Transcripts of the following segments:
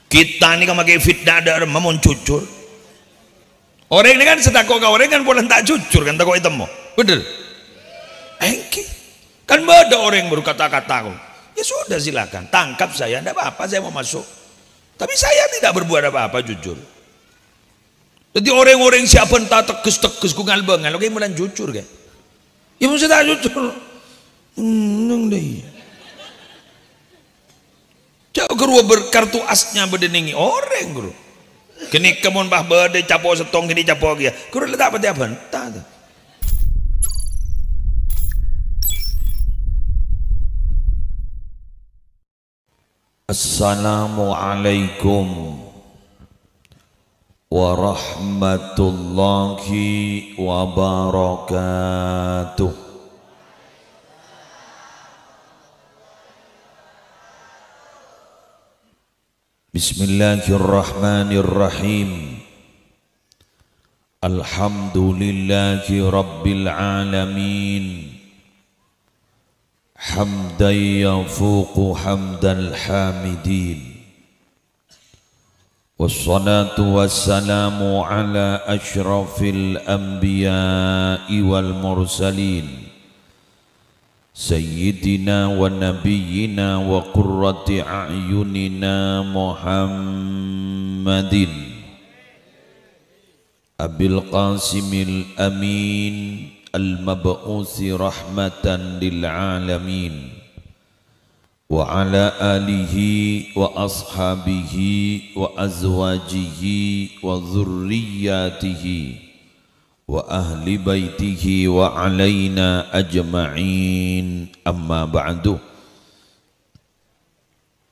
Kita ini kan pakai fitnah ada memang jujur. Orang ini kan setakok kau orang kan boleh tak jujur kan takok itu mau. Betul. Engki. Kan ada orang yang berkata-kata. Ya sudah silakan tangkap saya, tidak apa-apa saya mau masuk. Tapi saya tidak berbuat apa-apa jujur. Jadi orang-orang siapa entah teges-teges ku ngalbengan, oke mulan jujur kan? Ya mesti tak jujur. Neng deh. Jauh guru berkartu asnya berdeningi orang guru. Kini kemun bah berde capok setong kini capok dia. Guru letak apa dia bentah. Assalamualaikum warahmatullahi wabarakatuh. Bismillahirrahmanirrahim. Alhamdulillahi rabbil alamin. Hamdan yafuqu hamdal hamidin. Wassalatu wassalamu ala ashrafil anbiya'i wal mursalin Sayyidina wa nabiyyina wa qurrati a'yunina Muhammadin Abil Qasimil Amin Al-Mab'uthi rahmatan lil alamin wa ala alihi wa ashabihi wa azwajihi wa dhurriyyatihi wa ahli baitihi wa alaina ajma'in amma ba'du.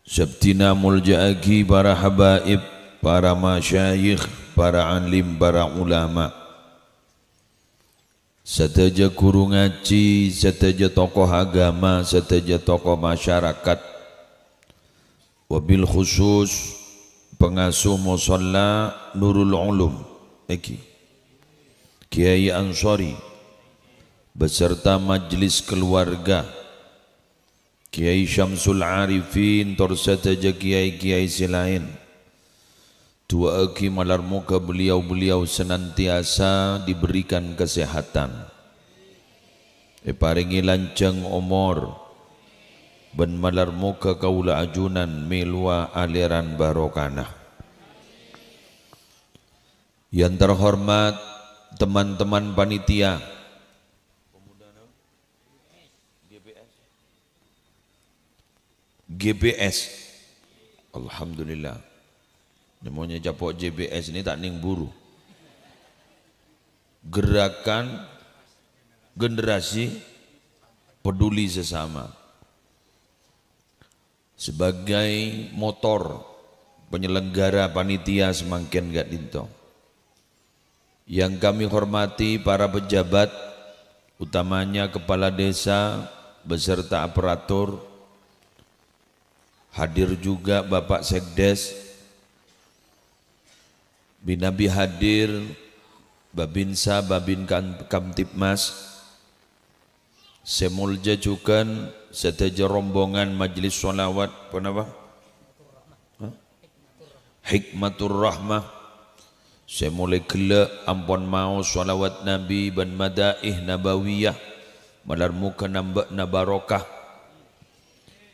Sabtina mulja'agi para habaib, para masyayikh, para alim, para ulama, seteja guru ngaji, seteja tokoh agama, seteja tokoh masyarakat, wabil khusus pengasuh musalla Nurul Ulum Kiai Ansori beserta majlis keluarga Kiai Syamsul Arifin tor seteja kiai-kiai selain. Dua aki malar muka beliau-beliau senantiasa diberikan kesehatan, paringi lancang umur, ben malar muka kaula ajunan milwa aliran barokana. Yang terhormat teman-teman panitia GBS, alhamdulillah. Namanya capok JBS ini tak ning buru. Gerakan generasi peduli sesama. Sebagai motor penyelenggara panitia semakin gak dinto. Yang kami hormati para pejabat, utamanya kepala desa beserta aparatur. Hadir juga Bapak Sekdes, Binabi hadir, Babinsa, Babin Kamtipmas, semulja cukan seteja rombongan majlis sholawat, apa? Hikmatur Rahmah, semulai gela ampun mau sholawat Nabi ban madaih nabawiyah, malar muka nambah nabarokah,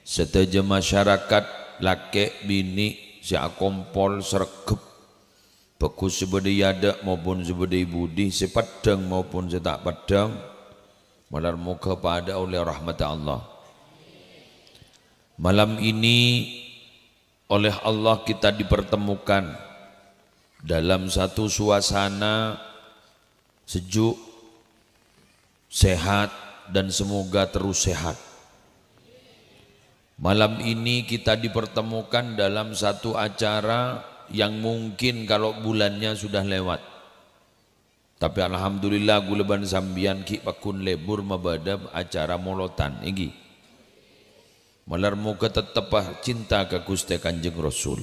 seteja masyarakat, laki, bini, siakompol, sergep, bagus sebedai yada maupun sebedai budi, sepadang maupun setak padang, malar muka pada oleh rahmat Allah. Malam ini oleh Allah kita dipertemukan dalam satu suasana sejuk, sehat, dan semoga terus sehat. Malam ini kita dipertemukan dalam satu acara yang mungkin kalau bulannya sudah lewat, tapi alhamdulillah guleban sambian ki pakun lebur mabadab acara molotan iki malar muka tetepah cinta ke Gusti Kanjeng Rasul.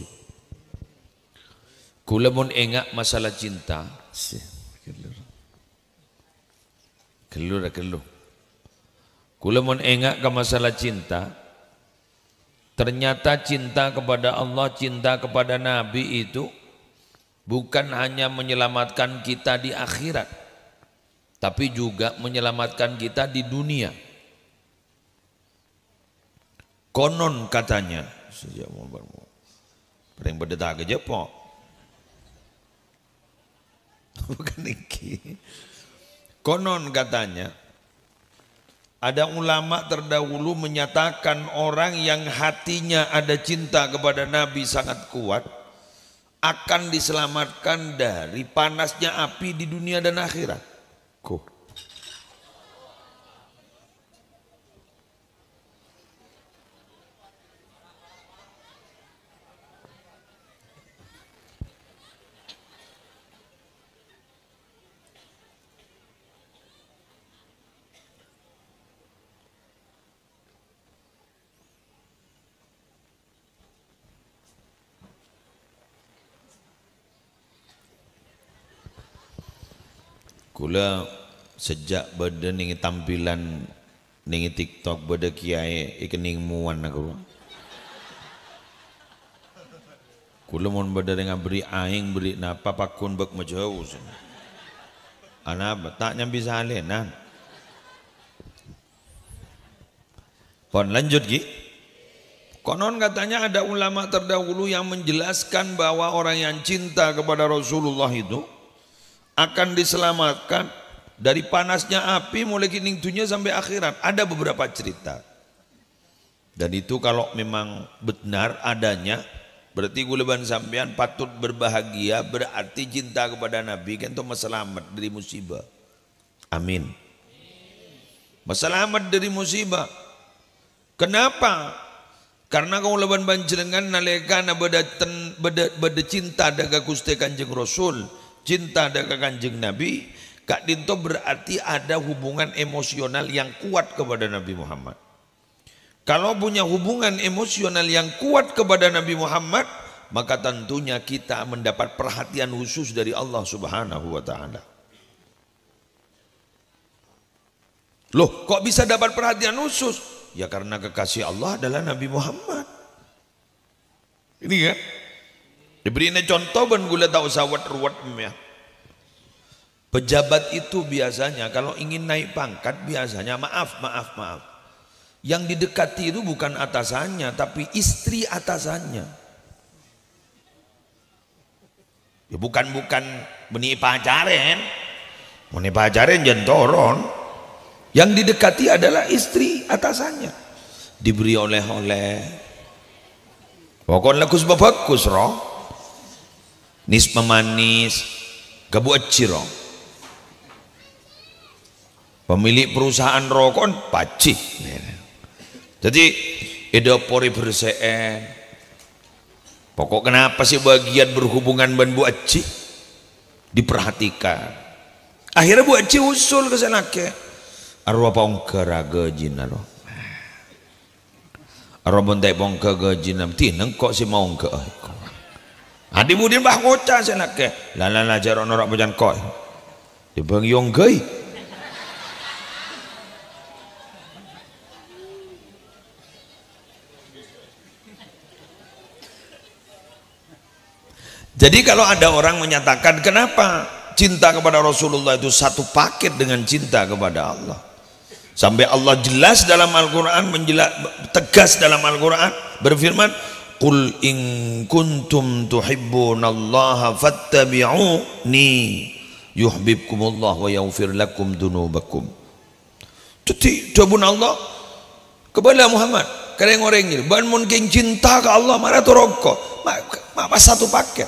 Gulemun engak masalah cinta geluh gulemun engak ke masalah cinta, Ternyata cinta kepada Allah, cinta kepada Nabi itu bukan hanya menyelamatkan kita di akhirat, tapi juga menyelamatkan kita di dunia. Konon katanya, paling berdeta ke Jepang, bukan iki. Konon katanya, ada ulama terdahulu menyatakan orang yang hatinya ada cinta kepada Nabi sangat kuat akan diselamatkan dari panasnya api di dunia dan akhirat. Kula sejak beda ningi tampilan ningi TikTok beda kiai ikening muan aku. Kula mon beda dengan beri aing beri napa pakun bek majau. Ana tak nyambi salenan. Pon lanjut Ki. Konon katanya ada ulama terdahulu yang menjelaskan bahwa orang yang cinta kepada Rasulullah itu akan diselamatkan dari panasnya api mulai kining dunia sampai akhirat. Ada beberapa cerita. Dan itu kalau memang benar adanya, berarti guleban sampean patut berbahagia, berarti cinta kepada Nabi kan itu selamat dari musibah. Amin. Selamat dari musibah. Kenapa? Karena kau leban panjenengan nalekana beda cinta daga Gusti Kanjeng Rasul, cinta daga Kanjeng Nabi, Kak Dinto berarti ada hubungan emosional yang kuat kepada Nabi Muhammad. Kalau punya hubungan emosional yang kuat kepada Nabi Muhammad, maka tentunya kita mendapat perhatian khusus dari Allah Subhanahu wa taala. Loh, kok bisa dapat perhatian khusus? Ya karena kekasih Allah adalah Nabi Muhammad. Ini kan? Diberinya contoh ben gula tak usah ruwet ya. Pejabat itu biasanya kalau ingin naik pangkat biasanya maaf. Yang didekati itu bukan atasannya tapi istri atasannya. Ya bukan beni pacaren. Beni pacaren jentoron. Yang didekati adalah istri atasannya. Diberi oleh-oleh. Pokoknya bagus roh. Nis pemanis. Gabuat ciro. Pemilik perusahaan rokok pacik. Jadi edopori berse'en. Pokok kenapa sih bagian berhubungan ban Bu Aci diperhatikan. Akhirnya Bu Aci usul ke sana ke arwah pongke raga jina roh. Arwah bontai pongke gajina tineng kok si mau ke adi budin bah ngoca sana ke lala jarok norak bajan koi di bangyong gay. Jadi kalau ada orang menyatakan kenapa cinta kepada Rasulullah itu satu paket dengan cinta kepada Allah, sampai Allah jelas dalam Al-Quran, tegas dalam Al-Quran berfirman, qul in kuntum tuhibbunallaha fattabi'uni yuhibbukumullah wa yaghfir lakum dunubakum. Jadi jawabun Allah kepada Muhammad kadang orang ini ban mungkin cinta ke Allah marah tu rokok apa satu paket.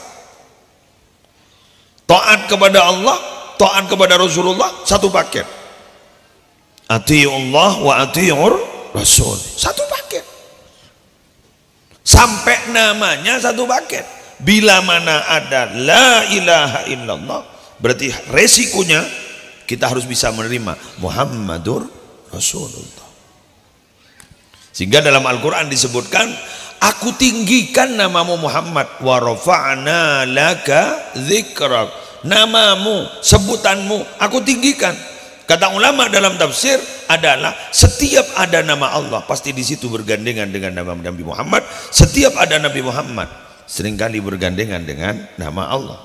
Taat kepada Allah, taat kepada Rasulullah satu paket. Ati'ullah wa ati'ur Rasul satu paket. Sampai namanya satu paket. Bila mana ada la ilaha illallah, berarti resikonya kita harus bisa menerima Muhammadur Rasulullah. Sehingga dalam Al-Quran disebutkan, aku tinggikan namamu Muhammad wa rafa'na laka dzikrak. Namamu, sebutanmu aku tinggikan. Kata ulama dalam tafsir adalah setiap ada nama Allah pasti di situ bergandengan dengan nama Nabi Muhammad. Setiap ada Nabi Muhammad seringkali bergandengan dengan nama Allah.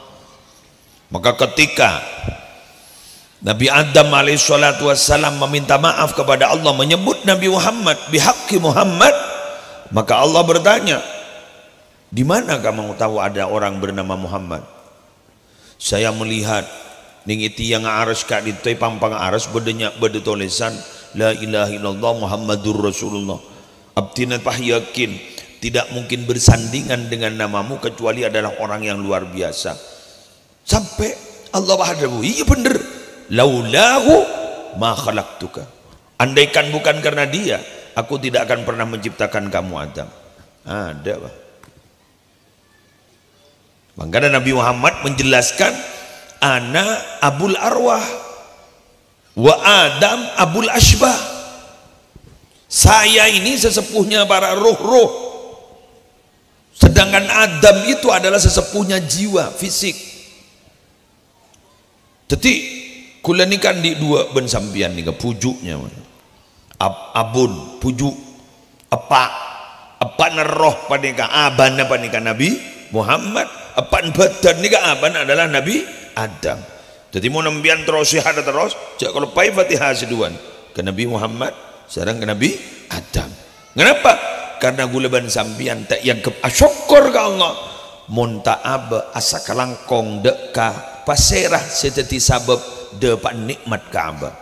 Maka ketika Nabi Adam alaihissalatu wassalam meminta maaf kepada Allah menyebut Nabi Muhammad bihaqqi Muhammad, maka Allah bertanya, di mana kamu tahu ada orang bernama Muhammad? Saya melihat ningiti yang aras kak ditoi pampang aras berdenyak bertulisan la ilaha illallah Muhammadur Rasulullah. Abdina pah yakin tidak mungkin bersandingan dengan namamu kecuali adalah orang yang luar biasa. Sampai Allah bahadamu, iya bener, laulahu ma khalaqtuka. Andaikan bukan karena dia, aku tidak akan pernah menciptakan kamu Adam. Ada bah. Maka Nabi Muhammad menjelaskan, ana abul arwah wa Adam abul ashbah. Saya ini sesepuhnya para ruh-ruh, sedangkan Adam itu adalah sesepuhnya jiwa fisik. Jadi kula ni kan di dua ben sampian ni ke pujuknya abun pujuk apa roh panika abana panika Nabi Muhammad, apa badan ni ke aban adalah Nabi Adam. Jadi mau nembian terus ada terus jak kalau pai Fatihah seduan ke Nabi Muhammad sekarang ke Nabi Adam. Kenapa? Karena gulaban sampian tak yang ke syukur ke Allah muntaab asa kalangkong deka paserah seteti sabab dapat nikmat Ka'bah.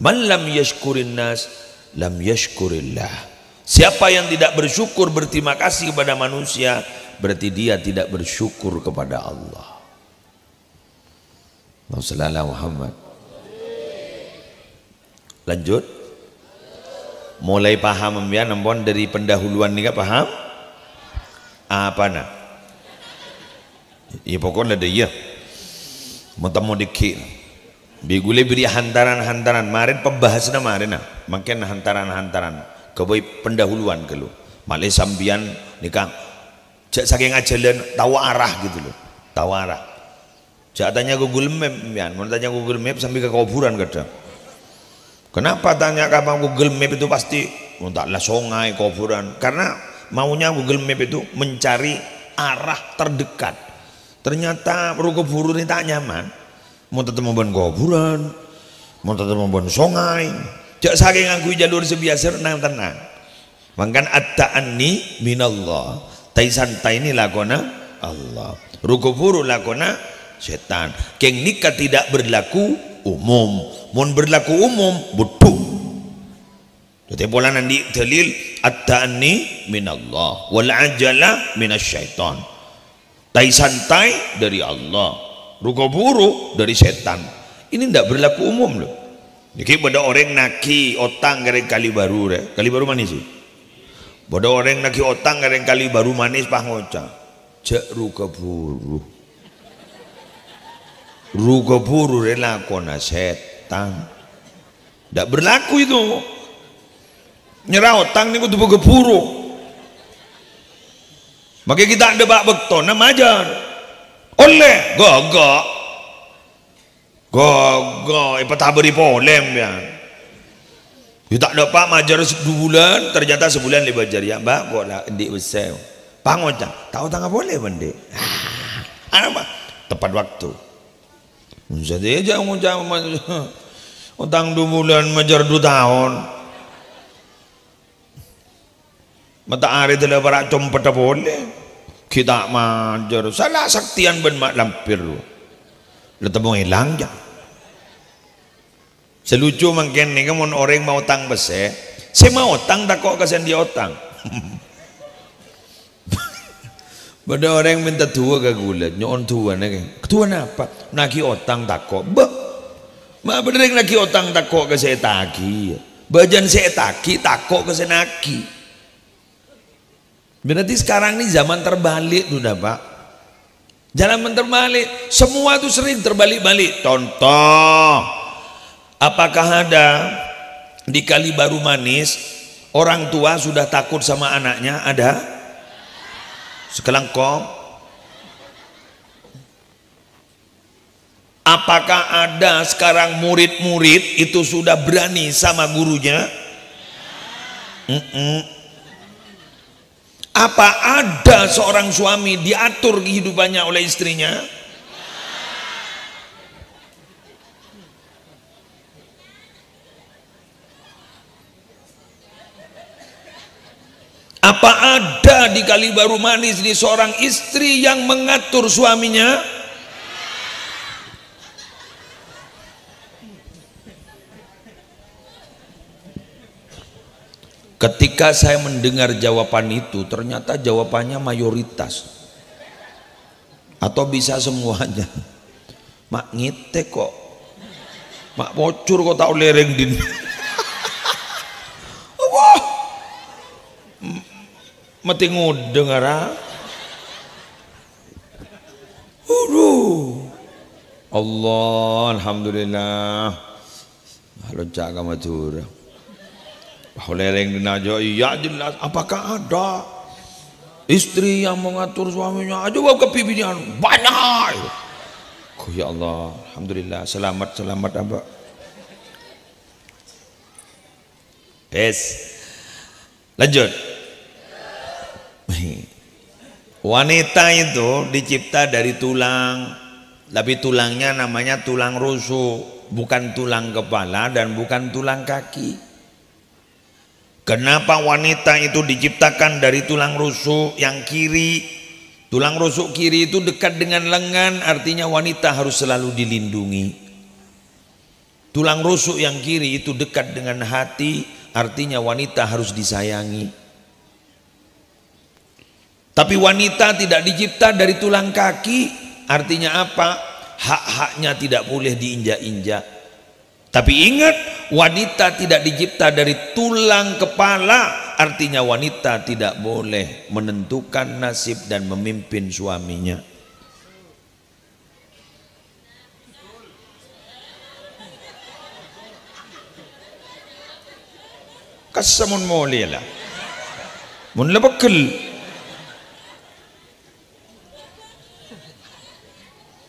Man lam yashkurin nas lam yashkurillah. Siapa yang tidak bersyukur berterima kasih kepada manusia berarti dia tidak bersyukur kepada Allah. Wassalamualaikum Muhammad. Lanjut. Mulai paham ya nampun dari pendahuluan ni paham? Apa nak? Ya pokoknya ada ya. Mau dikit. Bigule beri hantaran-hantaran. Marin pembahasan marin nah. Makin hantaran-hantaran. Keboi pendahuluan ke lu. Malai sambian nikah. Cak saking ajalan tahu arah gitu loh. Tahu arah. Cak tanya Google Map ya. Mau tanya Google Map sampai ke kuburan kadang. Kenapa tanya kapan Google Map itu pasti taklah sungai kuburan. Karena maunya Google Map itu mencari arah terdekat. Ternyata kuburan ini tak nyaman. Mau tetap membuat kuburan, mau tetap membuat sungai. Cak saking ngakui jalur sebiasa tenang. Mangkan at-ta'anni minallah. Tai santai ini lakona Allah. Rukuburu lakona setan. Keng nikah tidak berlaku umum. Mun berlaku umum butuh. Jadi pola nanti dalil at-ta'anni minallah wal ajala minasyaitan. Tai santai dari Allah, rukuburu dari setan. Ini tidak berlaku umum loh. Jadi pada orang naki otang gareng kali baru deh. Kali baru manis sih. Pada orang naki otang gareng kali baru manis pah ngoca. Cek rukuburu. Rukuburu rela kona setan. Tidak berlaku itu. Nyerah otang ni kudu bergeburu. Maka kita ada bak bekton nama ajar. Oleh gagak. Gagak ipatah beri polem ya. Kita ada pak majar 2 bulan ternyata sebulan lebih ajar ya mbak kok lah endik besar. Pangocang tahu tangga boleh bende. Apa? Tepat waktu. Jadi aja ngucap utang 2 bulan majar 2 tahun. Mata hari telah barak compet boleh. Kita majar salah saktian ben mak lampir lu. Letemu hilang ya. Selucu mungkin ni kamu orang mau utang besar. Saya mau utang tak kok kasihan dia utang. Pada orang minta tua ke gula, nyon tua nak. Tua apa? Naki utang tak kok. Ma bener naki utang tak kok ke saya taki. Bajan saya taki tak kok ke saya naki. Berarti sekarang ini zaman terbalik sudah pak. Zaman terbalik. Semua itu sering terbalik-balik. Contoh, apakah ada di Kali Baru Manis orang tua sudah takut sama anaknya? Ada? Sekelangkong. Apakah ada sekarang murid-murid itu sudah berani sama gurunya? Apa ada seorang suami diatur kehidupannya oleh istrinya? Apa ada di Kalibaru Manis di seorang istri yang mengatur suaminya? Ketika saya mendengar jawaban itu, ternyata jawabannya mayoritas atau bisa semuanya. Mak ngite kok, mak bocor kok tak lereng din. Wah, mati ngudeng ara. Allah, alhamdulillah. Halo jaga madura. Lereng dinajo, iya jelas. Apakah ada istri yang mengatur suaminya? Aja bawa kepipinya banyak. Oh ya Allah, alhamdulillah. Selamat abah. Lanjut. Wanita itu dicipta dari tulang, tapi tulangnya namanya tulang rusuk, bukan tulang kepala dan bukan tulang kaki. Kenapa wanita itu diciptakan dari tulang rusuk yang kiri? Tulang rusuk kiri itu dekat dengan lengan, artinya wanita harus selalu dilindungi. Tulang rusuk yang kiri itu dekat dengan hati, artinya wanita harus disayangi. Tapi wanita tidak dicipta dari tulang kaki, artinya apa? Hak-haknya tidak boleh diinjak-injak. Tapi ingat, wanita tidak dicipta dari tulang kepala, artinya wanita tidak boleh menentukan nasib dan memimpin suaminya. Kasamun mulia lah, mun lebekel.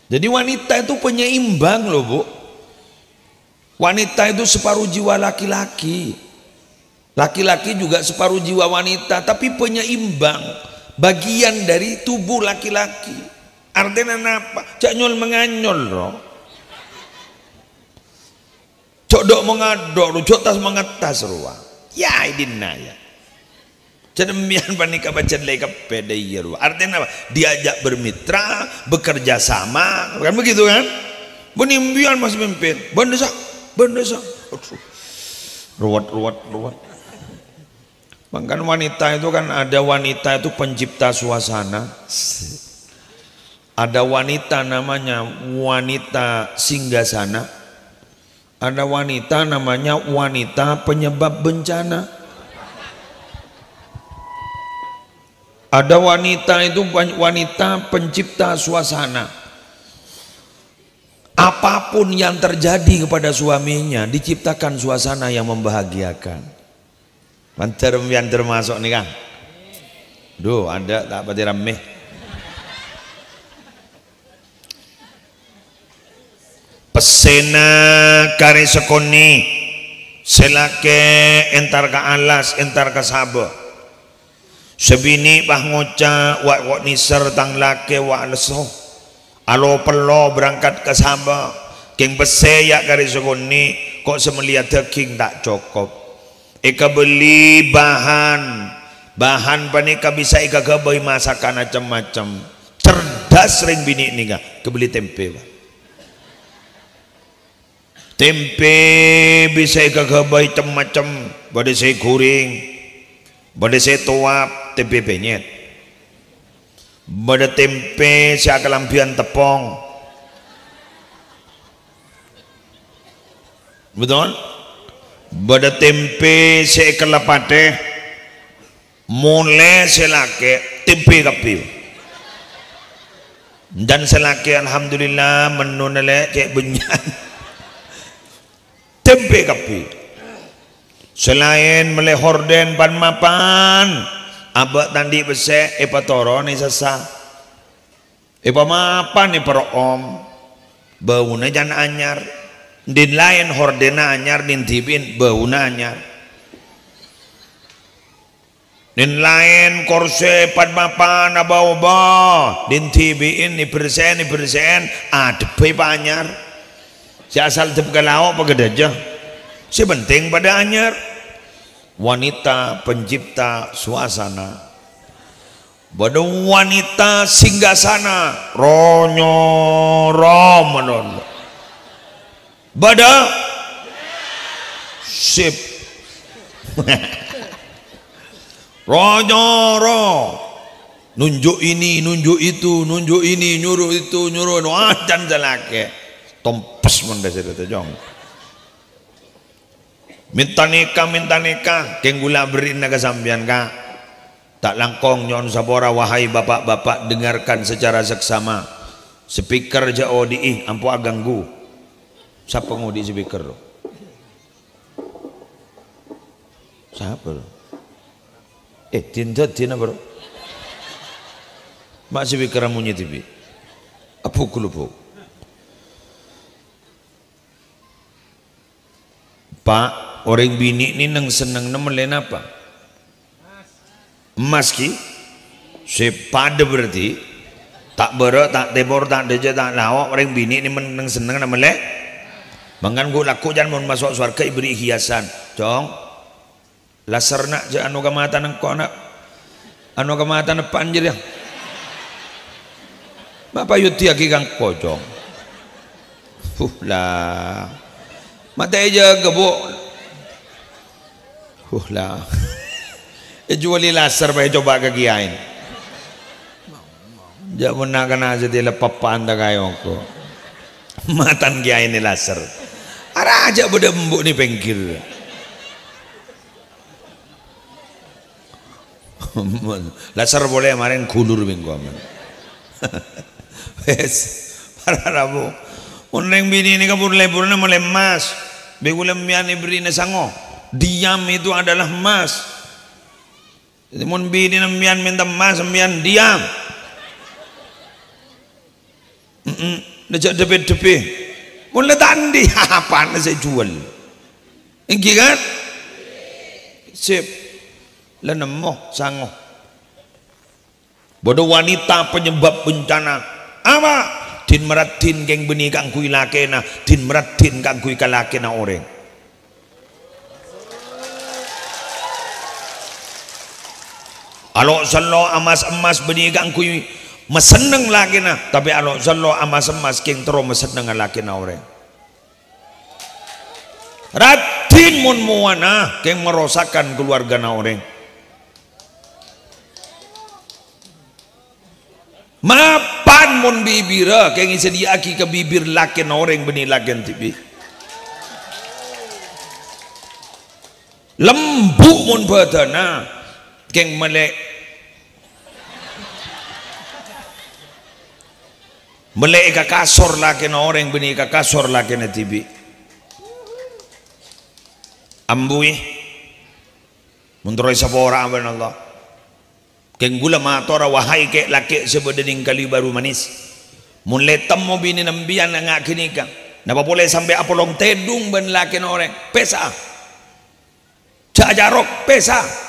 Jadi wanita itu penyeimbang loh bu. Wanita itu separuh jiwa laki-laki, laki-laki juga separuh jiwa wanita, tapi penyeimbang bagian dari tubuh laki-laki. Artinya apa? Cak nyol menganyol loh, cok dok mengadok, cok tas mengetas ruang. Ya idinna ya. Cedemian panika baca leka pedaya ruang. Artinya apa? Diajak bermitra, bekerja sama, kan begitu kan? Benimbian mas mimpin, bendesak. Ruwet. Bahkan wanita itu kan ada wanita itu pencipta suasana. Ada wanita namanya wanita singgasana. Ada wanita namanya wanita penyebab bencana. Ada wanita itu wanita pencipta suasana. Apapun yang terjadi kepada suaminya diciptakan suasana yang membahagiakan. Yang termasuk nih kan. Duh ada tak pati rame. Pesena kare sekoni selake entar ka alas entar ka sabo. Sebini pah ngoca wak niser tang lake wak leso. Alo pelo berangkat ke Sabah, king beseyak kari sekoni, kok semelia daging tak cukup. Ika beli bahan panika bisa ika kebeli masakan macam-macam. Cerdas sering bini nika kebeli tempe. Tempe bisa ika kebeli macam-macam, bade saya goreng, bade saya tuap, tempe penyet. Bada tempe sia kelampian tepung, betul? Bada tempe sia kelapate, mulai selake tempe kapi, dan selake alhamdulillah menunale cek benyan tempe kapi. Selain meleh horden pan mapan. Abak tandi besek epa toro ni sasa epa mapan ni para om bauna jan anyar din lain hordena anyar din tibin bauna anyar din lain korse padmapan abau-ba din tibin ni persen adepe anyar si asal tep galao pagadaja si penting pada anyar wanita pencipta suasana pada wanita singgasana ronyo romanon pada sip ronyo ro nunjuk ini nunjuk itu nunjuk ini nyuruh itu nyuruh wajan jalake tompes mendasir itu jong minta nikah keng gula berin naga sambian ka tak langkong nyon sabora wahai bapak-bapak dengarkan secara seksama speaker jauh di ampu aganggu siapa ngudi speaker siapa tina bro mak speaker amunya TV apa kulupu Pak orang bini ni nang seneng nemelen apa emas ki sepada berarti tak berak tak tebor tak deja tak lawak orang bini ni meneng seneng nama lek mangan gue laku jangan mau masuk surga iberi hiasan cong laser nak je anu kamatan engkau nak anu kamatan apa anjir ya bapak yuti aki kang pojong lah mata aja gebuk lah juali laser bae coba kegiain jak menakan aja dia lepapan tak kayo ko matan giain ni laser ara aja beda embuk ni pengkir laser boleh kemarin kulur minggu aman wes para rabu uneng bini ni kabur leburna mulai emas begulem mian ibri na sango diam itu adalah emas. Jadi mun bini nambian minta emas sambian diam. Najak depe-depe. Mun letandi apa saya jual. Ingki kan? Sip. Lenemoh sangoh. Bodoh wanita penyebab bencana. Apa? Din meratin geng beni kang kui lakena, din meratin kang kui kalakena orang. Alo sallo emas benigang kui meseneng lagi na tapi alo sallo emas king tero meseneng lagi na orang ratin mun muana king merosakan keluarga na orang mapan mun bibira king isediaki ke bibir laki na orang beni lagi tibi lembu mun badana keng melek ka kasor laki na orang beni ka kasor laki na tibi ambui munturoy sabora aban Allah keng gula matora wahai ke laki sebedening kali baru manis mun letem mo bini nambian nga kinika napa boleh sampai apolong tedung ben laki na orang pesa cajarok pesa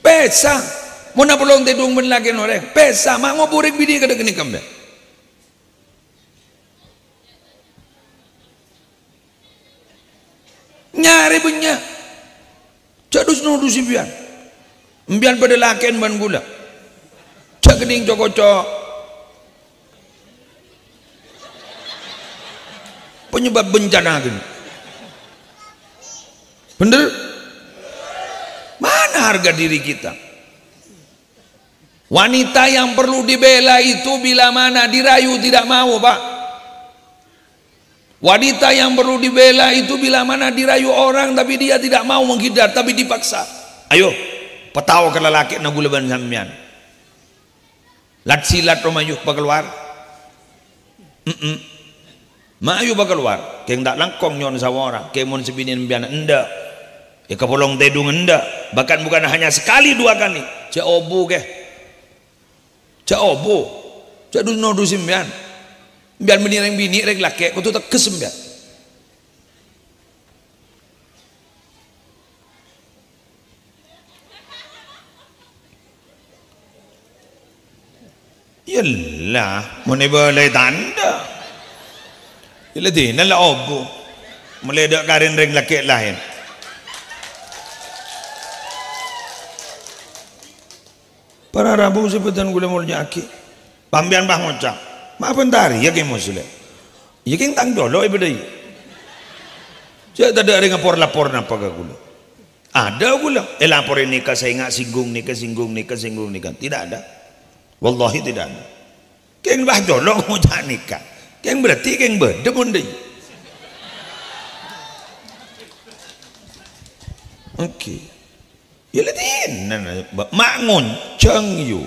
pesa muna pulong tidung ben lagi norek pesa mak ngoburik bini kada kini kambe nyari punya cadus nudu simpian mbian pada laken ban gula cak kening cokocok penyebab bencana gini bener mana harga diri kita wanita yang perlu dibela itu bila mana dirayu tidak mau pak wanita yang perlu dibela itu bila mana dirayu orang tapi dia tidak mau menghindar tapi dipaksa ayo petawa ke lelaki na gulaban sampean lat silat romayuh keluar Maayo ba keluar keng tak langkong nyon sawara keng mon sebinin bian enda ya kapolong tedung enggak, bahkan bukan hanya sekali dua kali. Cak obo ke, cak obo, cak nodu simbian, biar menireng bini reng laki, kau tuh tak kesembian. Yalah, mau boleh tanda. Yalah dia nak obo, mulai dak karin reng laki lain. Para rabu sebutan gula mulnya aki, pambian bah ngocak, maafan tari ya keng musule, ya keng tang dolo ibu dai. Saya tak ada lapor napa ke gula. Ada gula, lapor ini ke saya nggak singgung nih, kesinggung nih, kesinggung nih kan, tidak ada. Wallahi tidak ada. Keng bah dolo ngocak nikah, keng berarti keng berdemun dai. Oke. Ya ledin mangun ceng yu.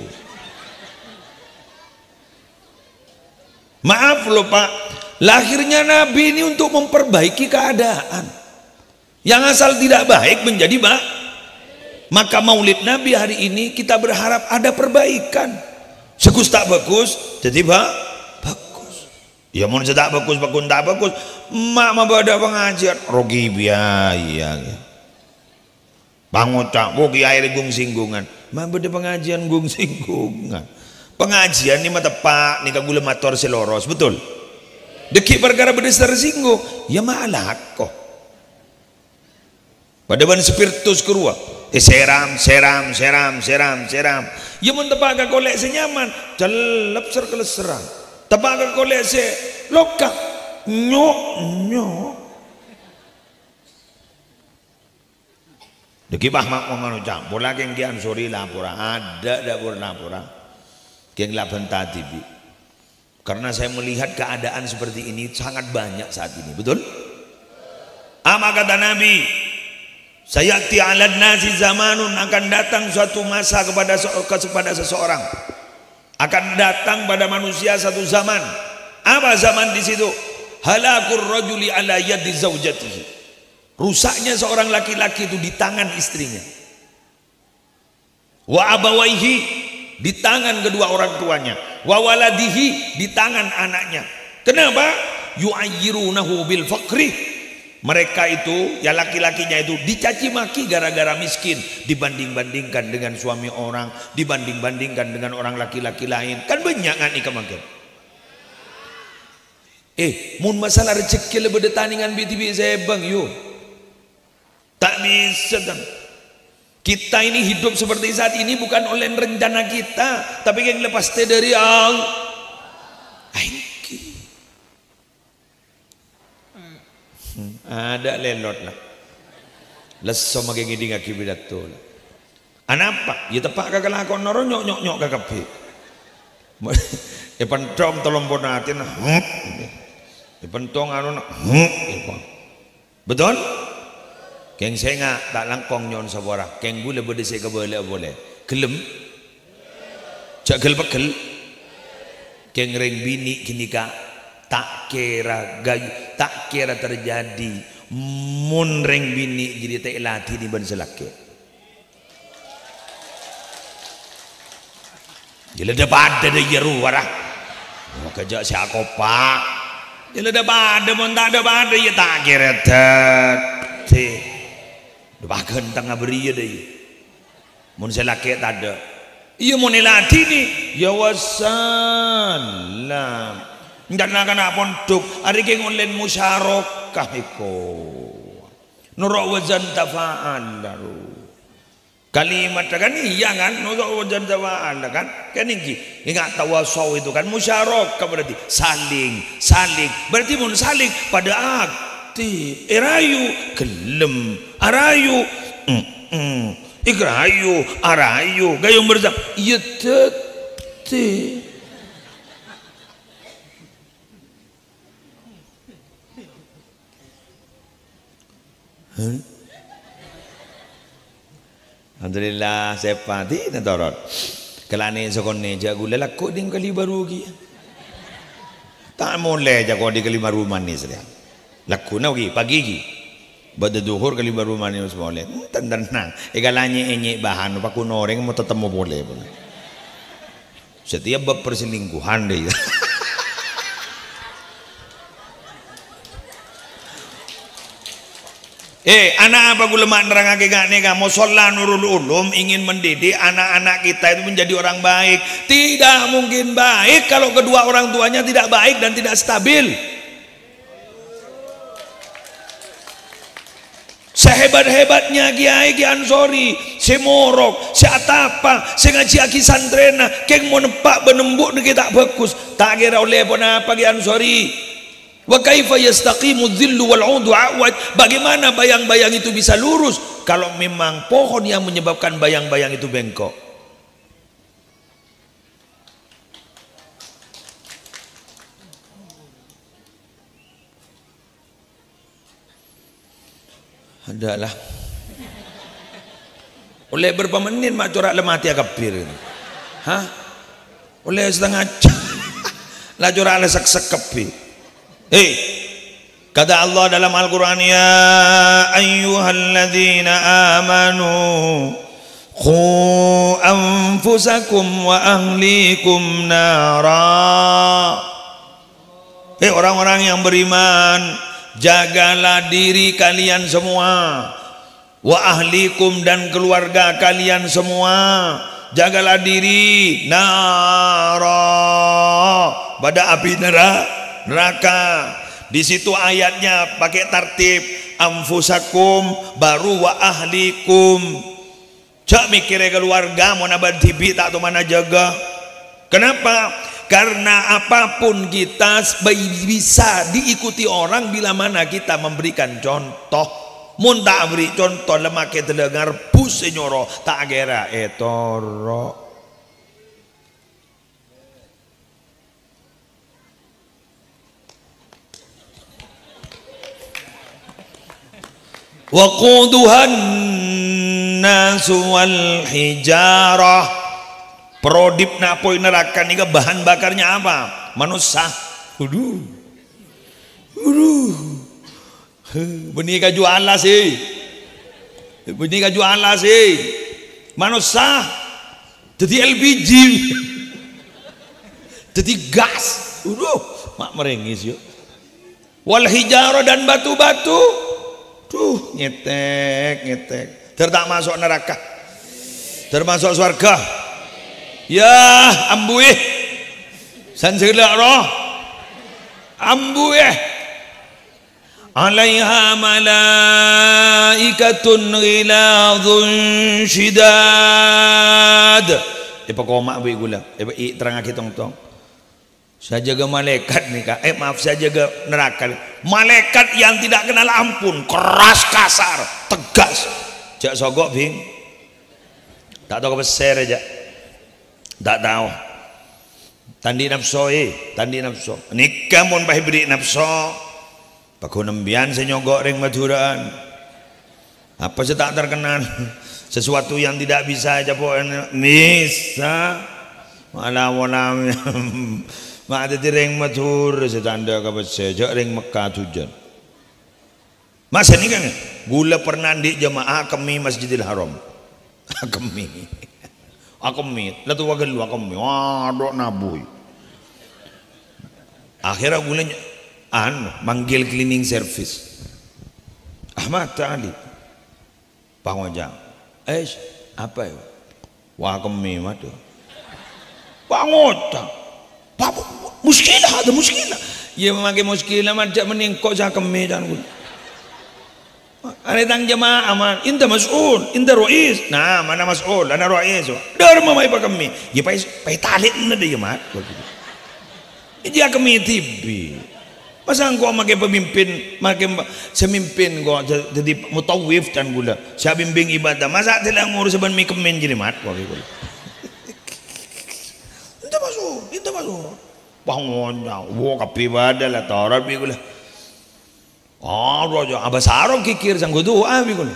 Maaf loh Pak, lahirnya Nabi ini untuk memperbaiki keadaan. Yang asal tidak baik menjadi baik. Maka maulid Nabi hari ini kita berharap ada perbaikan. Sekus tak bagus jadi bagus. Ya mau tak bagus tak bagus. Mak mabada pengajian rogi biaya. Bangutak, bogi air gung singgungan, mabede pengajian gung singgungan. Pengajian ni mata pak, ni kagula mator seloros, betul? Deki perkara bede tersinggung, ya malah kok. Pada ban spiritus kerua, seram. Ya mun tepak golek senyaman, celep serkeleseran. Tepak golek se lokak, nyok. Deki bah mak ngomong ucap, bola keng kian suri lapora, ada dapur lapora, keng laban tadi bi. Karena saya melihat keadaan seperti ini sangat banyak saat ini, betul? Apa kata Nabi? Sayati alad nasi zamanun, akan datang suatu masa kepada seseorang, akan datang pada manusia satu zaman. Apa zaman di situ? Halakur rajuli ala yadi zaujatihi. Rusaknya seorang laki-laki itu di tangan istrinya. Wa abawaihi, di tangan kedua orang tuanya. Wa waladihi, di tangan anaknya. Kenapa? Yu'ayyirunahu bil faqri. Mereka itu, ya laki-lakinya itu dicaci maki gara-gara miskin, dibanding-bandingkan dengan suami orang, dibanding-bandingkan dengan orang laki-laki lain. Kan banyak kan ikan makin. Mun masalah rezeki lebih detaningan BTV saya bang yuk. Tak bisa kan. Kita ini hidup seperti saat ini bukan oleh rencana kita, tapi yang lepas dari Allah. Ada lelot lah. Leso makin gini ngaki bidatul. Anapa? Ya tepak kagak lakon noro nyok kagak pi. Pentong tolong ponatin. Pentong anu. Betul? Keng saya nggak tak langkong nyon sabora. Keng boleh berdesai ke boleh. Kelem, cak gel pekel. Keng reng bini kini kak tak kira gayu, tak kira terjadi. Mun reng bini jadi tak latih di ban selake. Jadi ada pada ada jeru warah. Kerja si aku pak. Jadi ada pada mun tak ada pada ya tak kira terjadi. Bahkan tengah beri ya deh. Mun selake tak ada. Iya mun latih ni. Ya wassalam. Ndak nak nak pondok. Hari keng online musyarakah iko. Nurok wazan tafaan daru. Kalimat kan iya kan. Nurok wazan tafaan kan. Kan ini. Ingat tawasau itu kan musyarakah berarti saling. Berarti mun saling pada irayu gelem arayu ikrayu arayu gayung berzam iya tete Alhamdulillah saya pati natorot kelane sokone jago lelak ding kali baru lagi tak boleh jago di kelima rumah ni sudah laku na pagi Bada duhur kali baru mani us boleh. Tenang. Egalanya enyek bahan apa kuno orang mau tetap mau boleh. Setiap bab perselingkuhan deh. Anak apa gula mak nerangake gak nega musola Nurul Ulum ingin mendidik anak-anak kita itu menjadi orang baik. Tidak mungkin baik kalau kedua orang tuanya tidak baik dan tidak stabil. Sehebat-hebatnya Kiai Ki Ansori, si Morok, si Atapa, si ngaji aki santrena, keng mau nempak benembuk nih tak bagus. Tak kira oleh pun apa Ki Ansori. Wa kaifa yastaqimu dhillu wal 'udu awad. Bagaimana bayang-bayang itu bisa lurus kalau memang pohon yang menyebabkan bayang-bayang itu bengkok? Adalah oleh berapa menit mak corak lemati akapir ini. Hah? Oleh setengah jam lah corak le sek-sek. Kata Allah dalam Al-Quran, ya ayyuhalladzina amanu qu anfusakum wa ahlikum nara. Orang-orang yang beriman, jagalah diri kalian semua, wa ahlikum dan keluarga kalian semua, jagalah diri nara pada api neraka. Di situ ayatnya pakai tartib anfusakum baru wa ahlikum. Cak mikirnya keluarga mau nabad tibi tak tahu mana jaga. Kenapa? Karena apapun kita bisa diikuti orang bila mana kita memberikan contoh. Mun tak beri contoh lemah kita dengar pus nyoro tak kira etoro. Waquduhan nasu wal hijarah. Prodip napoi neraka nih bahan bakarnya apa? Manusia. Benih kaju Allah sih. Benih kaju Allah sih. Manusia. Jadi LPG. Jadi gas. Mak merengis yuk. Wal hijarah dan batu-batu. Tuh ngetek tertak masuk neraka termasuk surga ya ambuih sanjela roh ambuih alaiha malaikatun ghiladun syidad pokok mak bui gula terang aki tong saya jaga malaikat nih kak, maaf saya jaga neraka. Malaikat yang tidak kenal ampun, keras kasar, tegas. Jak sogok bing, tak tahu kebeser aja, tak tahu. Tandi nafsu tandi nafsu. Nikah mon bah beri nafsu. Paku nembian senyogok ring maduraan. Apa sih tak terkenal? Sesuatu yang tidak bisa aja pokoknya bisa. Malam mak ada ring matur setanda kapan sejak ring Mekah tujuan. Masa ini kan gula pernah di jemaah kami Masjidil Haram. Kami latu wagal kami waduh nabuy. Akhirnya gulanya manggil cleaning service. Ahmad Ali pangwajang apa ya wah kami matu pangota muskilah ada muskilah ya memakai muskilah macam meningkok saya kami dan gula ada tang jemaah aman inta mas'ul inta rois nah mana mas'ul ana rois dar mamai pa kami ya pai talit na dia mat dia kami tibi masa engkau makai pemimpin makai semimpin kau jadi mutawif dan gula saya bimbing ibadah masa tidak ngurus ban mi kemen jadi mat kau gula inta masuk pangonnya wo kapi badal atau orang gula rojo abasarong kikir sang doa bigul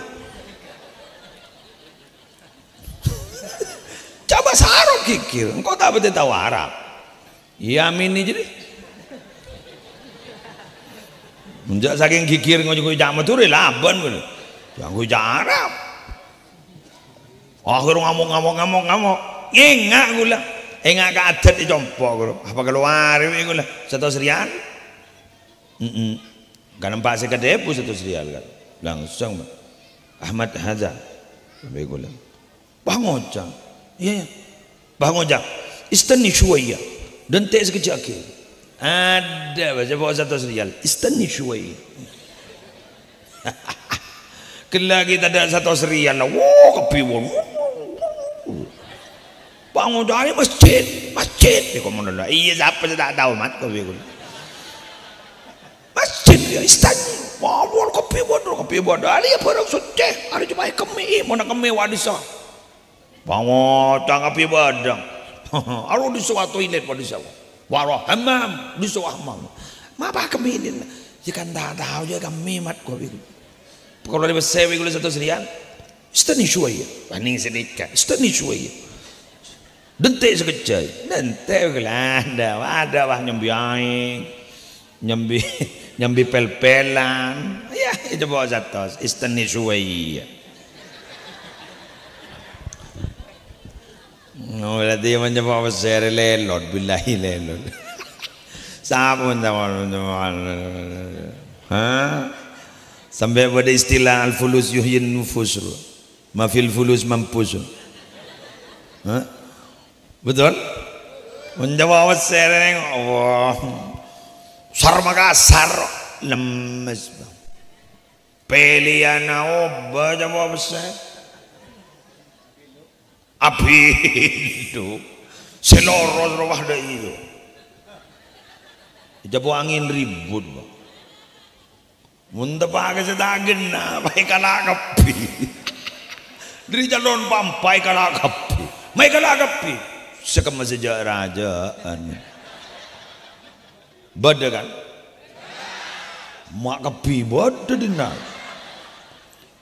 coba sarong kikir engkau tak betul tahu Arab ya mini jadi Menjak saking gigir ngojo jamet tuh laban ngono. Yang gue Arab. Akhir ngamuk. Ngengak gula. Engak ka adat dicompo guru. Apa keluar gula 100 rial. Kan empat sekedepu 100 rial kan. Langsung Ahmad Haza. Sampai gula. Bang Ojang. Iya. Bang Ojang. Istani syuwaya. Dan tak sekejap ke. Ada baca bawa 100 rial. Istani syuwaya. Kela kita ada 100 rial lah. Wah kepiwon. Bangun dari masjid. Dia komen dulu. Iya siapa saya tak tahu mat kepiwon. Masjid ya istana. Bangun kepiwon. Ada apa orang suci. Ada cuma kami. Mana kami wadisah. Bangun tak kepiwon. Aru di sewa toilet wadisah. Warah hamam di sewa hamam. Mapa kami ini. Jika tak tahu je kami mat kepiwon. Kalau ada sewa gula 100 rial, istani syuwaya, paning sedikit, istani syuwaya. Dentek sekejap, dentek gula ada wah nyambi aing, nyambi pel-pelan, ya itu bawa 100, istani syuwaya. No, berarti menjawab besar lelot, billahi lelot. Sabun teman. Sampai pada istilah al-fulus yuhyin nufus, mafil fulus mampus. Betul? Menjawab sereng, Allah. Sar Makassar lemes. Peliana oba jawab ser. Api itu seloros rawah dah itu. Jawab angin ribut. Munta pakai sedagen na, baik kalah kapi. Dari jalon pampai kalah kapi, mai kalah kapi. Sekema sejak rajaan. Bada kan? Mak kapi bada dina.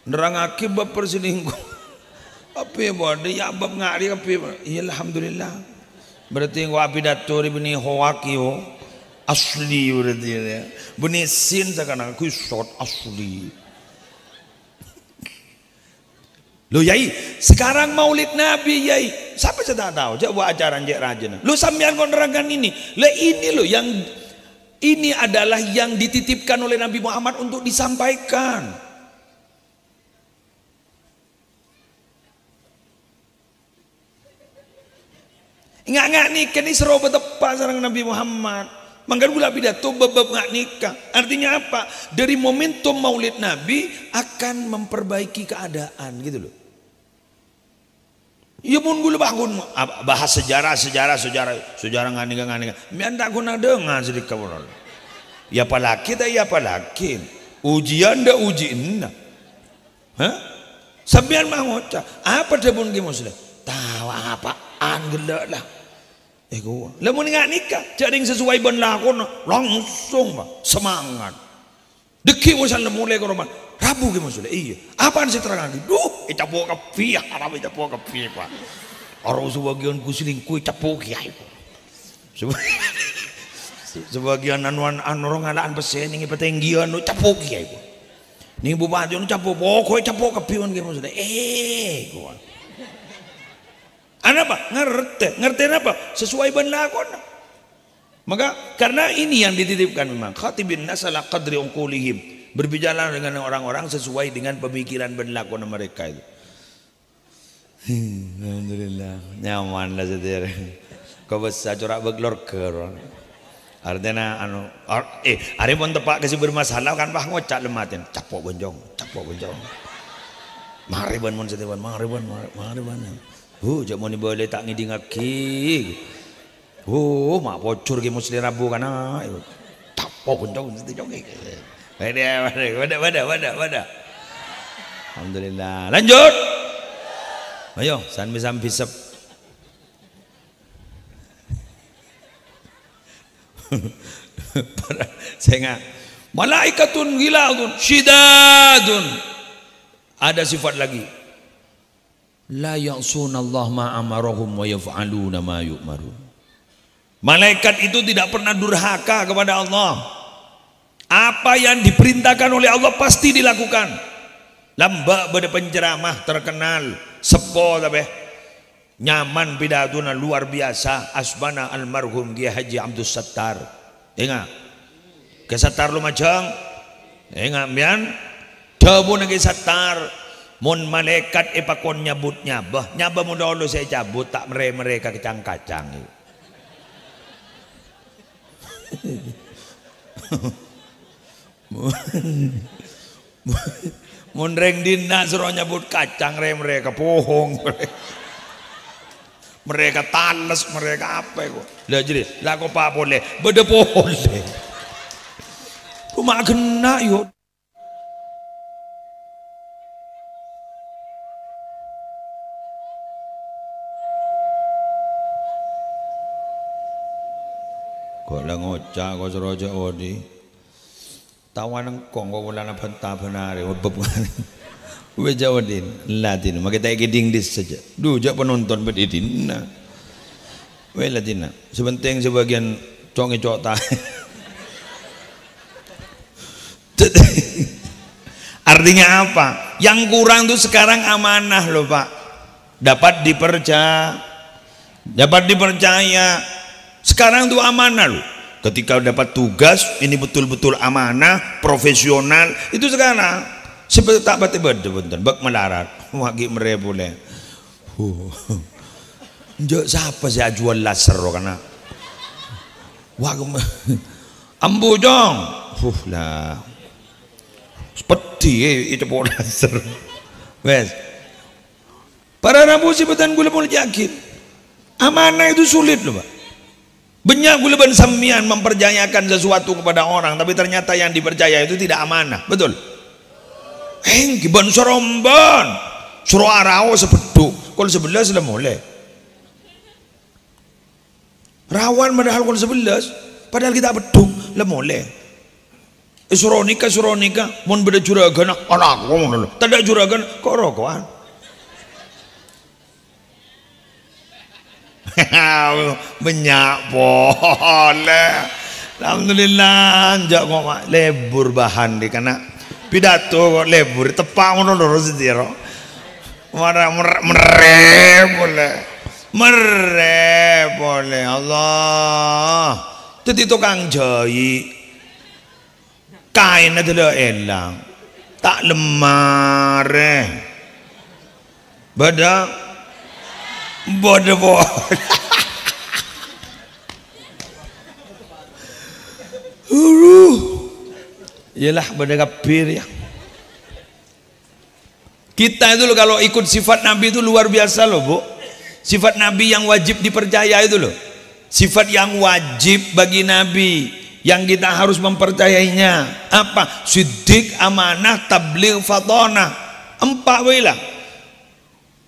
Nerang akibat perselingkuh. Api bada ya bab ngari kapi. Ya alhamdulillah. Berarti gua api datur ibni Hawakio. Asli berarti ya. Benih sin sekarang aku short asli. Lo yai, sekarang Maulid Nabi yai. Siapa saya tak tahu? Coba acara Jek Rajana. Lo sampean kau nerangkan ini. Lah ini lo yang ini adalah yang dititipkan oleh Nabi Muhammad untuk disampaikan. Enggak nih, kan ini seru betepak sarang Nabi Muhammad. Mangga gula pidato bab ngak nikah. Artinya apa? Dari momentum Maulid Nabi akan memperbaiki keadaan gitu loh. Ya mun gula bangun bahas sejarah ngak nikah. Mian tak guna dengar sedikit orang. Ya apalagi dah ya apalagi. Ujian dah ujian. Hah? Sampean mau ngocah. Apa dah pun ki muslim? Tahu apaan gelak lah. Gua lamun nggak nikah jadi yang sesuai ban lakon langsung bah semangat deki wasan mulai ke rumah Rabu ke maksudnya iya apaan sih terang lagi capo kapi Arab capo kapi pak orang sebagian kuselingkuh capo kiai sebagian anuan orang ngalaan pesen ini petenggian capo kiai nih bupati capo pokoknya capo kapi kan maksudnya gua apa? Ngerti apa? Sesuai ban lakon. Maka karena ini yang dititipkan memang khatibin nasala qadri uqulihim, berbicara dengan orang-orang sesuai dengan pemikiran ban lakon mereka itu. Alhamdulillah nyaman lah saudara. Kau bisa corak beglor ker. Artinya hari pun tepak kasih bermasalah kan bah ngocak lematin capok bonjong. Mari ban mon setewan mari ban. Jak mau boleh tak ngiding aki. Mak bocor ke muslim Rabu kana. Tapok untung mesti joget. Wadah. Alhamdulillah. Lanjut. Ayo, sampai sep. Saya ingat. Malaikatun ghiladun syidadun. Ada sifat lagi. La ya'sunallah ma amarahum wa yaf'aluna ma yu'marun. Malaikat itu tidak pernah durhaka kepada Allah. Apa yang diperintahkan oleh Allah pasti dilakukan. Lambak pada penceramah terkenal sepo tapi nyaman pidatuna luar biasa asbana almarhum Kiai Haji Abdus Sattar. Ingat ke Sattar Lumajang. Ingat mian dawu nang Sattar mun malaikat ipakon nyabut nyabah nyabah mun dulu saya cabut tak mereka kacang-kacang. Mun reng dina suruh nyabut kacang mereka pohong mereka talas mereka apa kok lah jadi lah kok pak boleh beda pohon deh rumah kena yuk kok lah ngocak kok seroja odi tawan engkong kok wala na banta benare wabab weja wadin ladin makita ikiding dis saja dujak penonton bedidin na we ladin na sebenting sebagian congi cota artinya apa yang kurang tuh sekarang amanah loh pak dapat dipercaya sekarang tuh amanah loh ketika dapat tugas ini betul-betul amanah profesional itu sekarang seperti tak bati benda bak melarat wagi mere boleh njok siapa sih jual laser karena wag ambu dong lah seperti itu pun laser wes para rabu sibetan gula mau yakin amanah itu sulit loh pak banyak gula samian mempercayakan sesuatu kepada orang tapi ternyata yang dipercaya itu tidak amanah betul kiban seromban suruh arau sepeduk kalau sebelah sudah mulai rawan padahal kalau 11 padahal kita beduk lah mulai suruh nikah mau beda juragan anak aku tak ada juragan kok rokokan banyak boleh alhamdulillah anjak kok lebur bahan di kana pidato kok lebur tepak ngono lho sediro mere boleh Allah dadi tukang jahit kain adalah elang tak lemare bodoh ialah pada kapir ya kita itu loh kalau ikut sifat Nabi itu luar biasa loh bu sifat Nabi yang wajib dipercaya itu loh sifat yang wajib bagi Nabi yang kita harus mempercayainya apa siddiq amanah tabligh fatonah empat wilah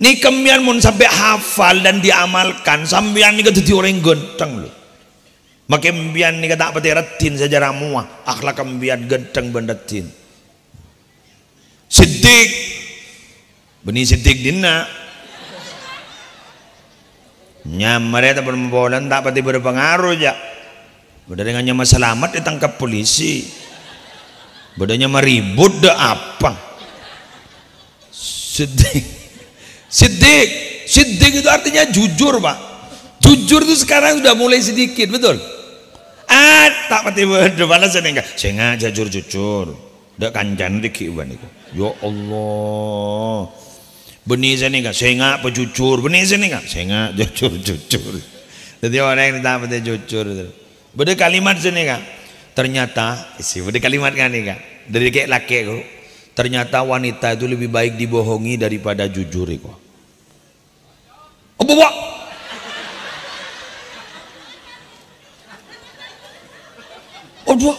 ni kemian mun sampai hafal dan diamalkan sampean ni jadi orang genteng loh makin bian ni kata pati ratin sejarah muah akhlak bian genteng bendatin siddiq benih siddiq dina nyamare tak bermbolan tak pati berpengaruh ya beda dengan nyama selamat ditangkap polisi bedanya meribut dah apa siddiq itu artinya jujur pak jujur itu sekarang sudah mulai sedikit betul tak pati balas enggak saya ngajak jujur dak kancan dikiwan itu ya Allah benih sini enggak saya nggak pejujur benih sini enggak saya nggak jujur jadi orang yang tak pati jujur beda kalimat sini enggak ternyata isi beda kalimat kan enggak dari kayak laki kok ternyata wanita itu lebih baik dibohongi daripada jujur kok apa Aduh,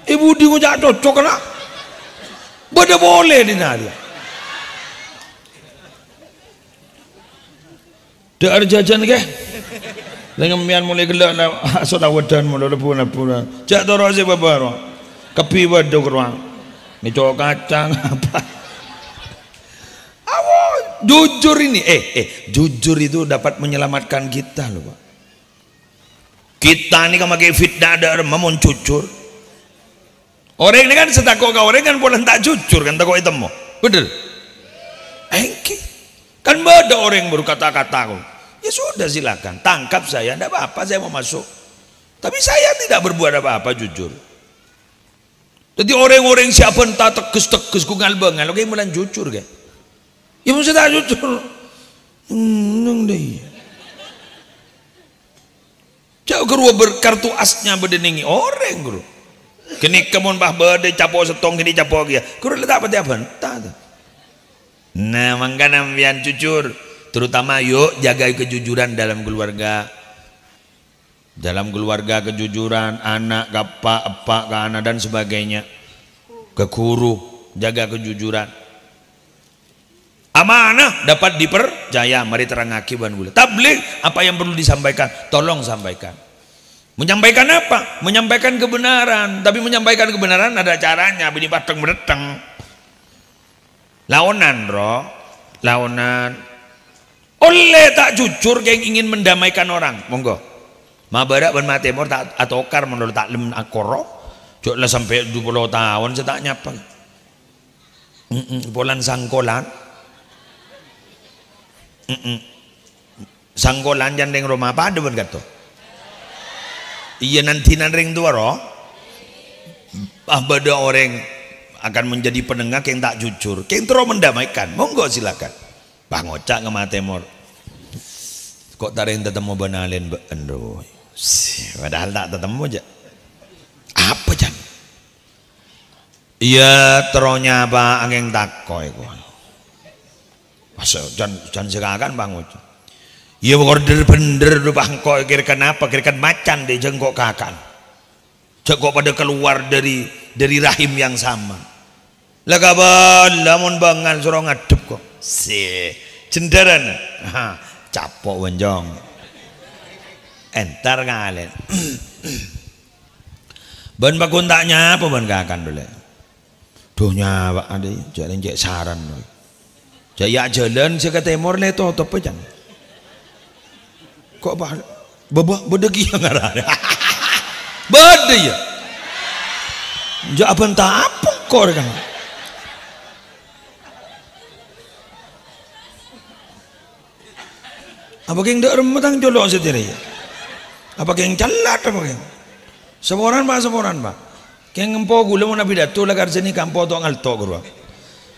ibu di ngujak cocok kena, beda boleh di nadia. Dah ada jajan ke? Dengan mian mulai gelak lah, sudah wadan mulai lepuh. Jak dorong si babaru, kepi badu keruang, ni cowok kacang apa? Awak jujur ini, jujur itu dapat menyelamatkan kita loh pak. Kita ni kan pakai fitnah ada memang jujur Orang ini kan setako ka orang kan boleh tak jujur kan tako itu mo. Bener. Engki. Kan ada orang berkata-kata. Ya sudah silakan, tangkap saya, tidak apa-apa, saya mau masuk. Tapi saya tidak berbuat apa-apa jujur. Jadi orang-orang siapa entah teges-teges ku ngalbengal, oke mulan jujur ke? Ya mesti tak jujur. Neng deh. Jauh keruah berkartu asnya berdeningi orang guru. Kini kemun bah berde capok setong kini capok dia. Guru letak apa dia bentah. Nah makanya biar jujur, terutama yuk jaga kejujuran dalam keluarga. Dalam keluarga kejujuran, anak, bapak, epak, ke anak dan sebagainya. Ke guru, jaga kejujuran. Amanah dapat dipercaya, mari terangaki ban gula. Tabligh apa yang perlu disampaikan, tolong sampaikan. Menyampaikan apa? Menyampaikan kebenaran. Tapi menyampaikan kebenaran ada caranya. Bini pateng bereteng. Laonan roh, laonan. Oleh tak jujur yang ingin mendamaikan orang, monggo. Mabarak ban matemor tak atokar menurut tak lem akoro. Joklah sampai 20 tahun saya tak nyapa. Polan sangkolan. Sangkolan jandeng rumah apa ada ban kata. Iya nanti ring tua roh. Ada orang akan menjadi pendengar yang tak jujur, yang terus mendamaikan. Monggo silakan. Bang Ocak ke Matemor. Kok taring tetemu banalin endo. Padahal tak tetemu aja. Apa jan? Iya teronya apa angin takoi kok. Masa jan sekakan Bang Ocak. Iya order bener bang kok kira-kira apa kira-kira macan deh jengkok kakan. Jengkok pada keluar dari rahim yang sama. Lah kabar lamun bangan suruh ngadep kok. Si cenderan. Capok wenjong. Entar ngalen. Ban bakun taknya apa ban kakan dulu. Duh nyawa ada jalan jek saran. Jaya jalan seka temor le tutup aja. Kok bah bedegi yang ngarana. Bede ya. Jak apa entah apa kok kan. Apa yang dak remetang jolok sendiri ya. Apa yang celat apa yang. Semoran pak. Keng empo gula mau nabi datu lah karseni kampo to ngalto guru.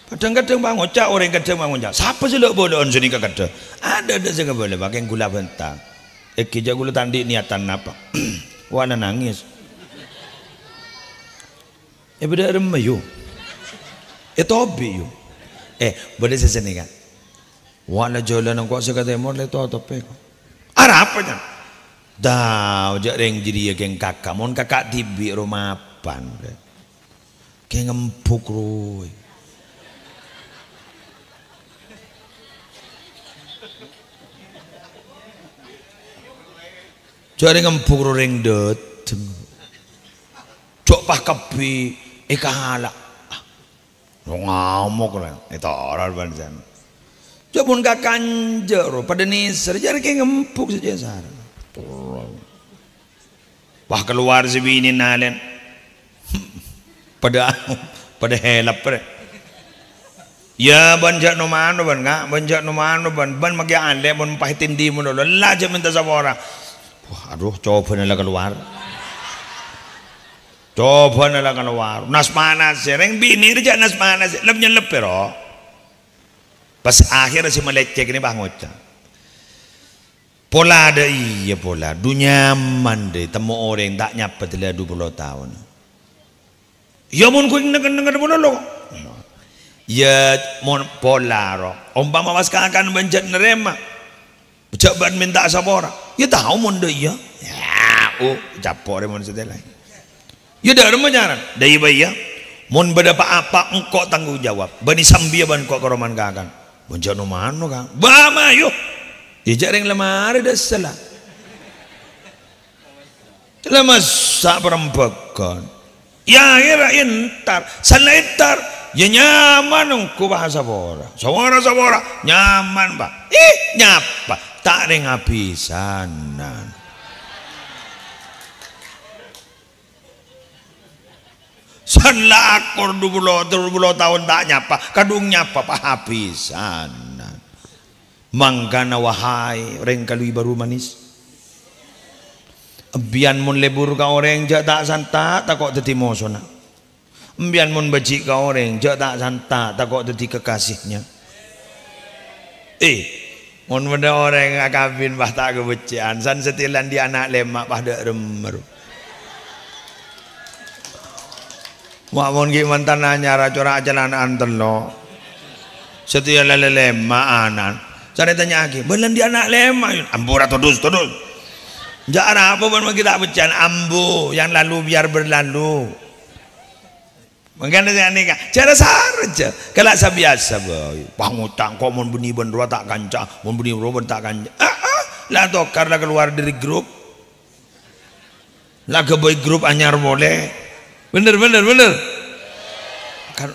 Kadang-kadang Bang Ocak orang kadang Bang Ocak. Siapa sih lek boleh on sini kadang. Ada sing boleh pakai gula bentang. Ekija gula tandi niatan apa? Wana nangis. Beda remayu. Hobi yo. Boleh seseni kan. Wana jalan kok sekata emor le to tope. Ara apa jan? Dah ojak reng jadi geng kakak. Mon kakak tibi rumah pan. Geng empuk roy. Jari ngempuk ring deteng. Cok pah kepi kahala. Ngamuk lah. Itu orang bansan. Cok pun kakanjer pada nisar jari kayak ngempuk saja sarang. Wah keluar si bini nalen. Pada helap pre. Ya banjak no mano ban nga banjak no mano ban magi ale ban pahitin di mo lolo laja minta sa orang. Wah, aduh, coba nala keluar. Coba nala keluar. Nas panas, reng bini aja nas panas, lebnya lepero. Pas akhir si melecek ini Bang Ocak. Pola ada iya pola, dunia nyaman deh, temu orang tak nyapa telah 20 tahun. Ya mun kuing nengen lo. Ya mon pola ro. Umpama mas akan benjat nerema. Coba minta sabora. Ya tahu mon deh ya. Ya, capor mon setelah. Ya dah remajaran. Dari bayi ya. Mon berapa apa engkau tanggung jawab. Bani sambia ban kok keroman kakan. Benjat no mano kan. Bama yuk. Ya jarang lemari dah salah. Lemas sak perempuan. Ya kira entar, salah entar. Ya nyaman engkau bahasa sabora. Sabora nyaman pak. Nyapa. Tak ada ngabisanan. san la akor 20 tahun tak nyapa kadung nyapa pahapisan mangkana wahai orang kalui baru manis bian mun lebur ka orang jak tak santa tak kok dadi mosona bian mun beci ka orang jak tak santa tak kok dadi kekasihnya mun benda orang ngakabin bah tak kebecian san setilan di anak lemak bah dak remer mak mun ki mantan anyar corak jalan antelo setia lele maanan cara tanya lagi belan di anak lemak ambo atau dus jangan apa pun kita becian ambo yang lalu biar berlalu makanya saya nikah cara saja kalau saya biasa boy pangutang kok mun bunyi bendera tak kancah mun bunyi roban tak kancah lah toh karena keluar dari grup lah ke boy grup anyar boleh bener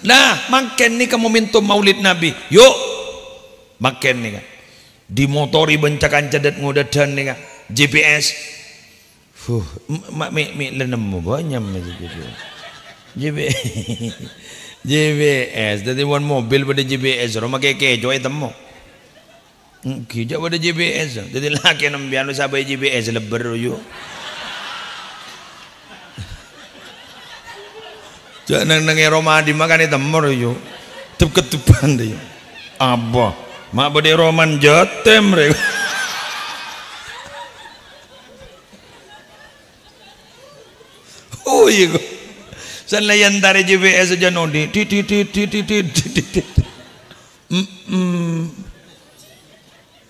nah makin nih ke momentum maulid nabi yuk makin nih kan dimotori bencakan cadat ngudadan nih kan GPS mi lenemu banyak GPS jadi one mobil pada GPS rumah keke joy temu kijak pada GPS jadi laki nambian lu sabai GPS leber yuk jangan nang Roma di makan itu mor yo tep ketupan deh abah mak bade roman jatem rek oh iya san layan tare GPS aja nodi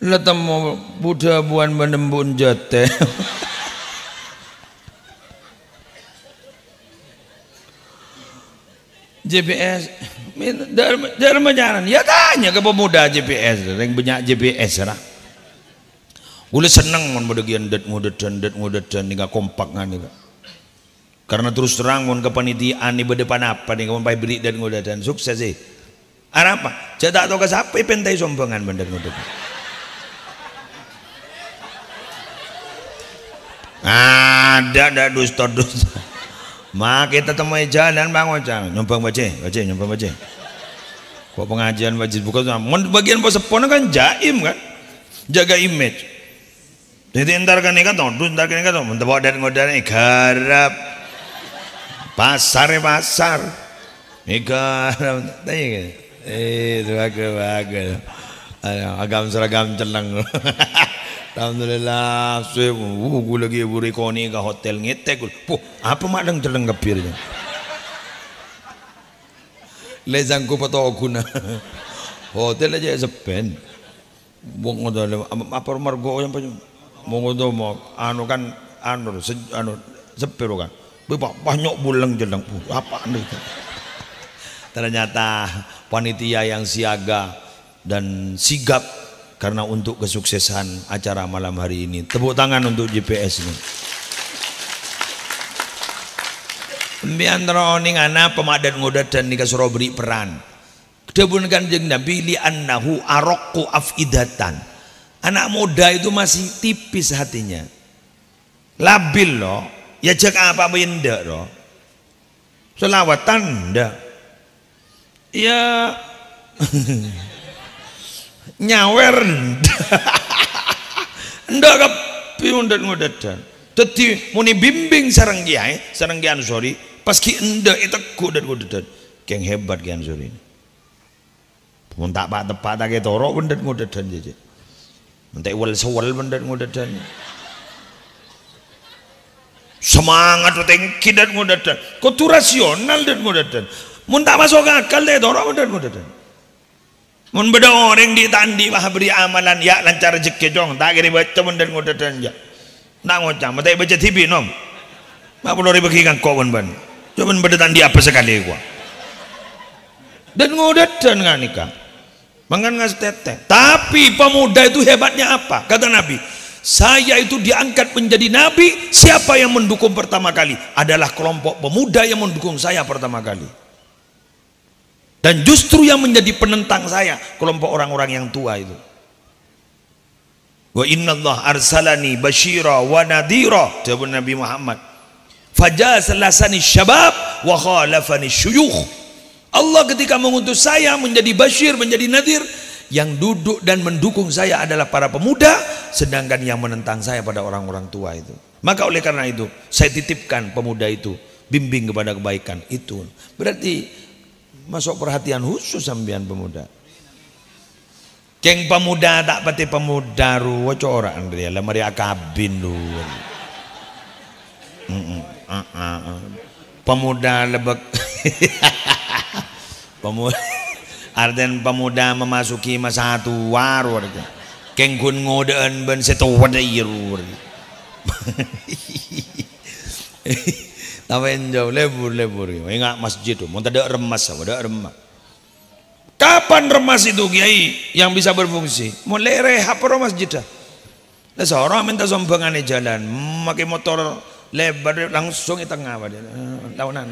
letemu Buddha buan menembun jatem GPS dari jalan ya tanya ke pemuda GPS yang banyak GPS lah boleh seneng mun bagian ngudetan nih kompak nih karena terus terang mun kepanitiaan nih berdepan apa nih kamu pai beri dan ngudetan sukses sih apa cetak atau kesapai pentai sombongan bener ngudetan ada dusta mak kita temui jalan bang Ocang nyumpang baca kok pengajian wajib buka bagian posepon kan jaim kan jaga image jadi ntar kan ini kata mentebawa dan ngodan garap pasar garap tanya agam seragam celeng alhamdulillah gue lagi burikoni ke hotel ngetek apa madang celeng kepirnya lezangku patau guna hotel aja sepen bong ngodo apa margo yang punya mau ngodo mau anu kan anu sepero kan banyak bulang celeng apa nih ternyata panitia yang siaga dan sigap karena untuk kesuksesan acara malam hari ini tepuk tangan untuk GPS ini biantara ning ana pemadan ngodadan nika sura beri peran kedabun Kanjeng Nabi li annahu araqqu afidatan anak muda itu masih tipis hatinya labil loh ya jak apa benda loh selawatan ndak ya nyawer ndak kapi ngodat-ngodadan dadi muni bimbing sareng kiai sorry pas ki ndak itu ngodat-ngodadan keng hebat kian sorry mun tak pak tepat tak toro ngodat-ngodadan jeje entek wel sewel ngodat-ngodadan semangat tengki dan ngodadan kudu rasional dan ngodadan mun tak masuk akal deh toro ngodat-ngodadan mun beda orang ditandi bah beri amalan ya lancar rezeki jong tak kira baca dan ngodadan ya nak ngocam mata baca TV nom mak perlu bagi kan kau ban cuman beda tandi apa sekali gua dan ngodadan nggak nikah mangan ngas teteh tapi pemuda itu hebatnya apa kata Nabi saya itu diangkat menjadi nabi siapa yang mendukung pertama kali adalah kelompok pemuda yang mendukung saya pertama kali dan justru yang menjadi penentang saya kelompok orang-orang yang tua itu wa innallah arsalani basyira wa nadhira jawab Nabi Muhammad Fajalasani syabab wa khalafani syuyukh. Allah ketika mengutus saya menjadi basyir, menjadi nadir, yang duduk dan mendukung saya adalah para pemuda, sedangkan yang menentang saya pada orang-orang tua itu. Maka oleh karena itu saya titipkan pemuda itu, bimbing kepada kebaikan itu. Berarti masuk perhatian khusus sambian pemuda. Keng pemuda tak pati pemuda ruwa cora Andrea lah mari akabin lu. Pemuda lebek. Pemuda arden pemuda memasuki masa tua warga. Keng kun ngodean ben setua dairur. Tawen jauh lebur. Ingat masjid tu, mun ada remas, ada remas. Kapan remas itu kiai yang bisa berfungsi? Mulai rehab pro masjid dah. Lah seorang minta sombongan jalan, pakai motor lebar langsung di tengah pada launan.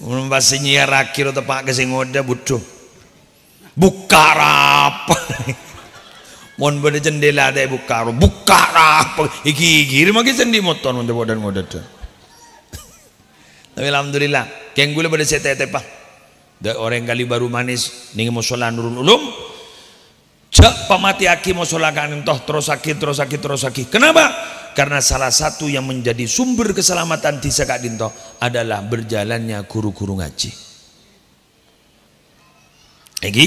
Mun basi nyiar akhir tepak ke sing ngoda butuh. Buka rap. Mun bade jendela ada buka rap. Iki maki sendi motor mun bodan ngoda tu. Tapi alhamdulillah, keng gula pada setete pak. Da orang kali baru manis ning musola Nurul Ulum. Jak pamati aki musola kan toh terus sakit. Kenapa? Karena salah satu yang menjadi sumber keselamatan di Sekak Dinto adalah berjalannya guru-guru ngaji. Eki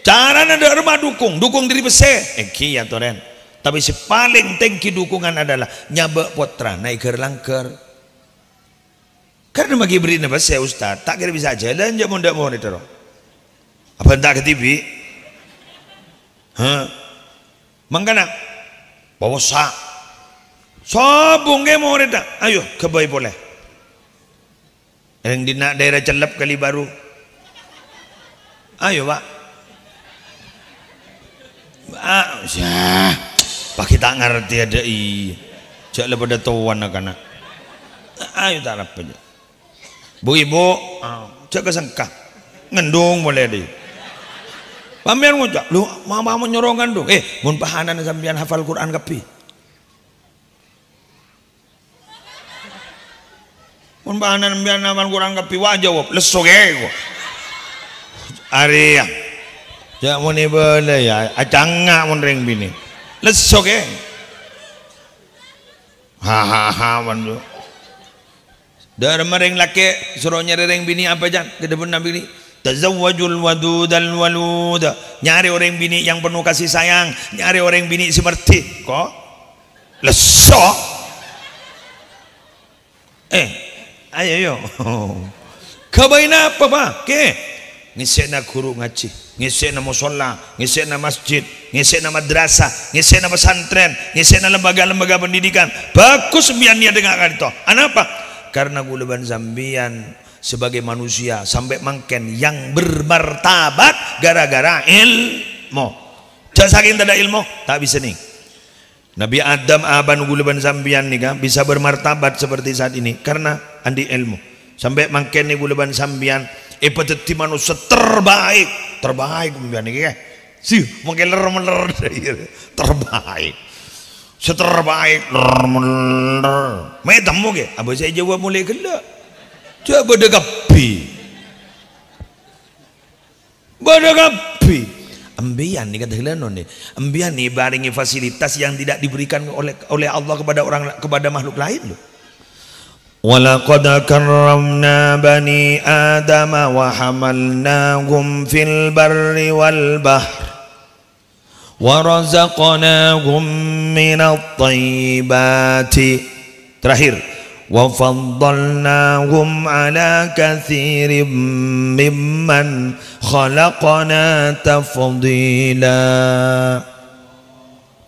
cara ada rumah dukung diri bese. Eki ya toren. Tapi si paling tengki dukungan adalah nyabak potra naik gerlangker. Karena bagi beri napa saya ustaz tak kira bisa jalan je mun dak mau itu. Apa entak ke TV? Mangkana bawa sabung ke mau itu. Ayo ke boy boleh. Yang di nak daerah Celep kali baru. Ayo pak. Pakai tak ngerti ada jak le pada tuan nak. Ayo tak apa je. Bu ibu, cak kesengkah, ngendung boleh deh. Pamer ngucap, lu mama mau nyorong ngendung. Mun pahanan sambian hafal Quran kapi. Mun pahanan sambian hafal Quran kapi, wah jawab, lesok kok. Ari ya, jak mun boleh ya, acangga mun ring bini, lesok hahaha manjo. Dari mereng laki suruh nyari reng bini apa jan ke depan Nabi ini tazawwajul wadudal waluda, nyari orang bini yang penuh kasih sayang, nyari orang bini seperti kok lesok ayo yo kabaina apa pak ke ngisena guru ngaji, ngisena musola, ngisena masjid, ngisena madrasah, ngisena pesantren, ngisena lembaga-lembaga pendidikan bagus biar dia dengarkan itu. Kenapa? Karena guleban zambian sebagai manusia sampai mangken yang bermartabat gara-gara ilmu. Jangan saking tidak ilmu tak bisa nih. Nabi Adam aban guleban zambian nih kan bisa bermartabat seperti saat ini karena andi ilmu. Sampai mangken nih guleban zambian epateti manusia terbaik kumbian nih kan. Sih mungkin ler terbaik. Seterbaik medam mo ke abo saya jawab mulai gelak coba dekapi ambian ni kata hilanon ni ambian ni baringi fasilitas yang tidak diberikan oleh Allah kepada makhluk lain loh. Walaqad karramna bani adama wa hamalnahum fil barri wal bahr warazaqnahum minat tayyibati. Terakhir wa faddalnahum ala katsirin mimman khalaqna tafdila.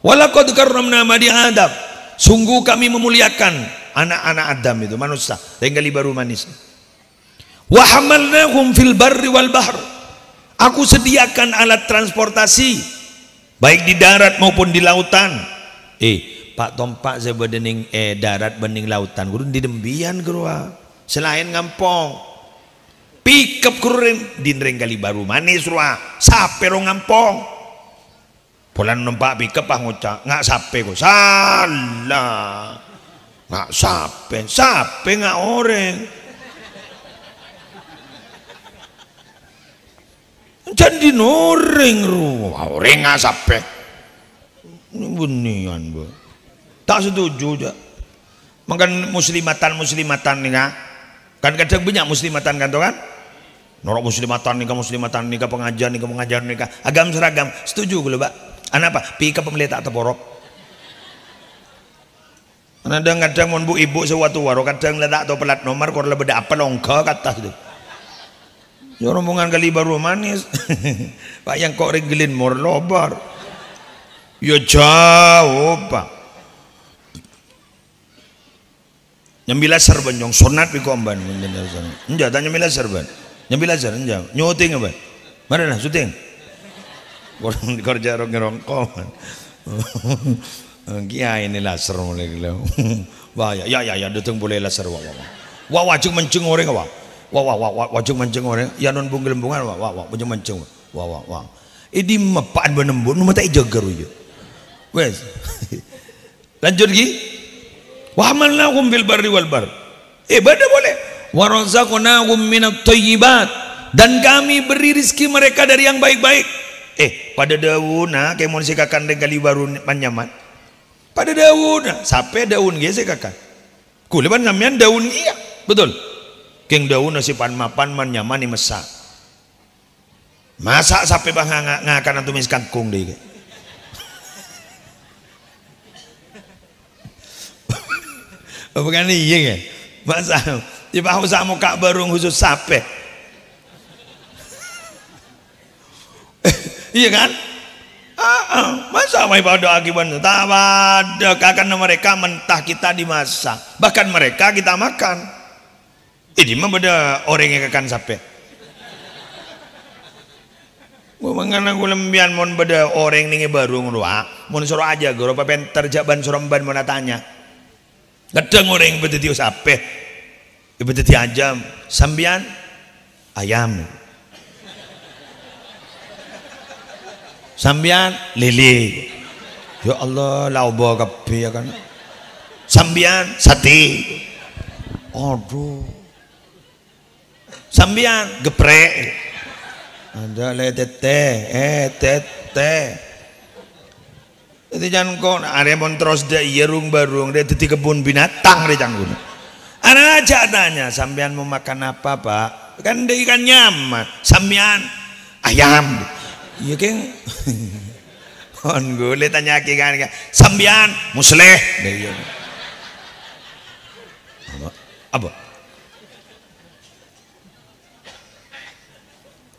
Walaqad karramna bani Adam, sungguh kami memuliakan anak-anak Adam itu manusia tinggal baru manis. Wa hamalnahum fil barri wal bahr, aku sediakan alat transportasi baik di darat maupun di lautan. Pak Tompak saya berdening darat bening lautan gurun di dembian gerua selain ngampong pick up kurin di nering kali baru manis rua sape ro ngampong polan numpak pick up ngucap nggak sape ko salah Nggak sape nggak oreng. Jadi noreng oreng nggak sape. Ini bunian bu. Tak setuju aja. Makan muslimatan nih kan kadang banyak muslimatan kan tuh kan. Norok muslimatan nikah pengajian nikah agam seragam setuju gue pak. Anak apa? Pika pemelita atau borok. Kadang mon bu ibu sewatu waro kadang letak atau pelat nomor kor lebih apa longka kata itu. Ya rombongan kali baru manis. Pak yang kok regelin mor lobar. Ya jauh pak. Nyambil laser banjong sunat pi komban enja tanya nyambil laser ban nyambil laser enja nyuting apa mana nah syuting orang kerja rongkong kia ini laser mulai gila wah ya datang boleh laser wah wajib menceng orang wah wajib menceng orang ya non bungal bungal wah wajib menceng wah ini mepaan benembun mata jagar aja wes lanjut lagi wa hamalnahum bil barri wal bar. Ibadah boleh. Wa razaqnahum minat thayyibat, dan kami beri rezeki mereka dari yang baik-baik. Pada daun kayak mau sikakan dengan kali baru panyaman. Pada daun sampai daun ge sikakan. Kuleban namian daun iya. Betul. Keng daun nasi pan mapan man nyaman ni masak. Masak sampai bang ngakan antu mis kangkung deh. Bukan iya kan masa tiba usah mau kak barung khusus sape iya kan masa mai pada akibat tak ada karena mereka mentah kita dimasak bahkan mereka kita makan ini mah beda orang yang akan sape mengana kulembian mon beda orang nih barung doa mon suruh aja guru penter jaban suremban mau tanya kadang orang beteti sape beteti ajam sambian ayam sambian lele ya Allah lauba kabeh ya kan sambian sate aduh sambian geprek ada letete tete. Jadi jangan kau ada montros dia yerung barung dia di kebun binatang dia jangan. Anak aja tanya sambian mau makan apa pak? Kan dia ikan nyaman. Sambian ayam. Iya keng. On gue tanya kan sambian musleh. Apa?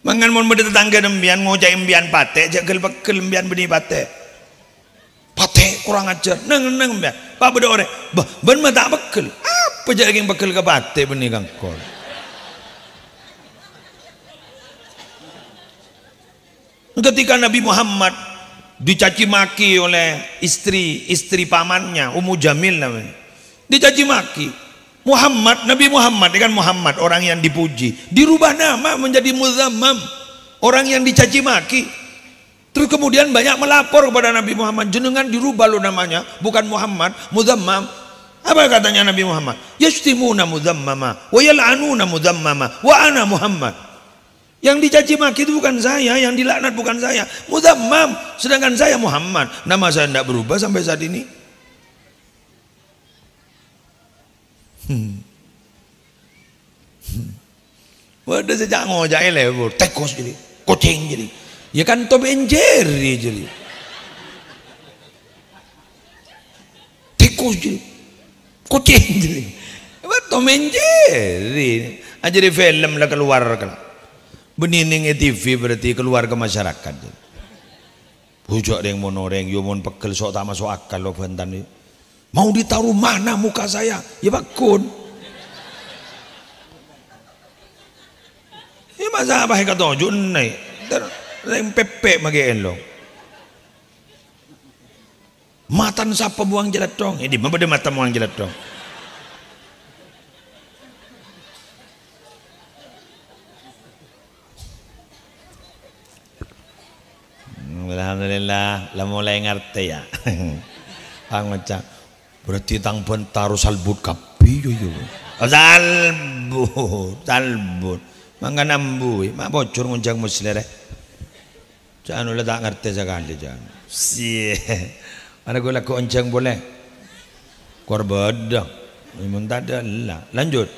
Mangan mau beda tetangga dembian ngojak imbian pate, jagal bekel imbian benih pate. Pate kurang ajar neng pak beda orang ban mata bekel apa jadi yang bekel ke pate benih kangkol ketika Nabi Muhammad dicaci maki oleh istri pamannya Ummu Jamil namanya dicaci maki Nabi Muhammad kan Muhammad orang yang dipuji dirubah nama menjadi Muzammam orang yang dicaci maki. Terus kemudian banyak melapor kepada Nabi Muhammad, jenengan dirubah lo namanya, bukan Muhammad, Muzammam. Apa katanya Nabi Muhammad? Yashtimuna muzammama, wa yal'anuna muzammama, wa ana Muhammad. Yang dicaci maki itu bukan saya, yang dilaknat bukan saya, Muzammam. Sedangkan saya Muhammad, nama saya tidak berubah sampai saat ini. Waduh sejak ngojak lebur, tekos jadi, kucing jadi. Ya kan Tom and Jerry jadi tikus jadi kucing jadi apa Tom and Jerry aja di film lah keluar kan beniningnya TV berarti keluar ke masyarakat hujak yang mau noreng yo mau pekel sok tak masuk akal lo bentan mau ditaruh mana muka saya ya bakun ya masa apa yang kata ojo naik yang pepe magain lo matan siapa buang jelat dong ini mana ada mata buang jelat dong alhamdulillah lah mulai ngerti ya pang macam Berarti tang taruh salbut kapi yo. Salbut. Mangga nambu, mak bocor nguncang muslere. Jangan ulah tak ngerti sekali jangan. Mana gue laku onceng boleh? Korbadang. Memang tak ada lah. Lanjut.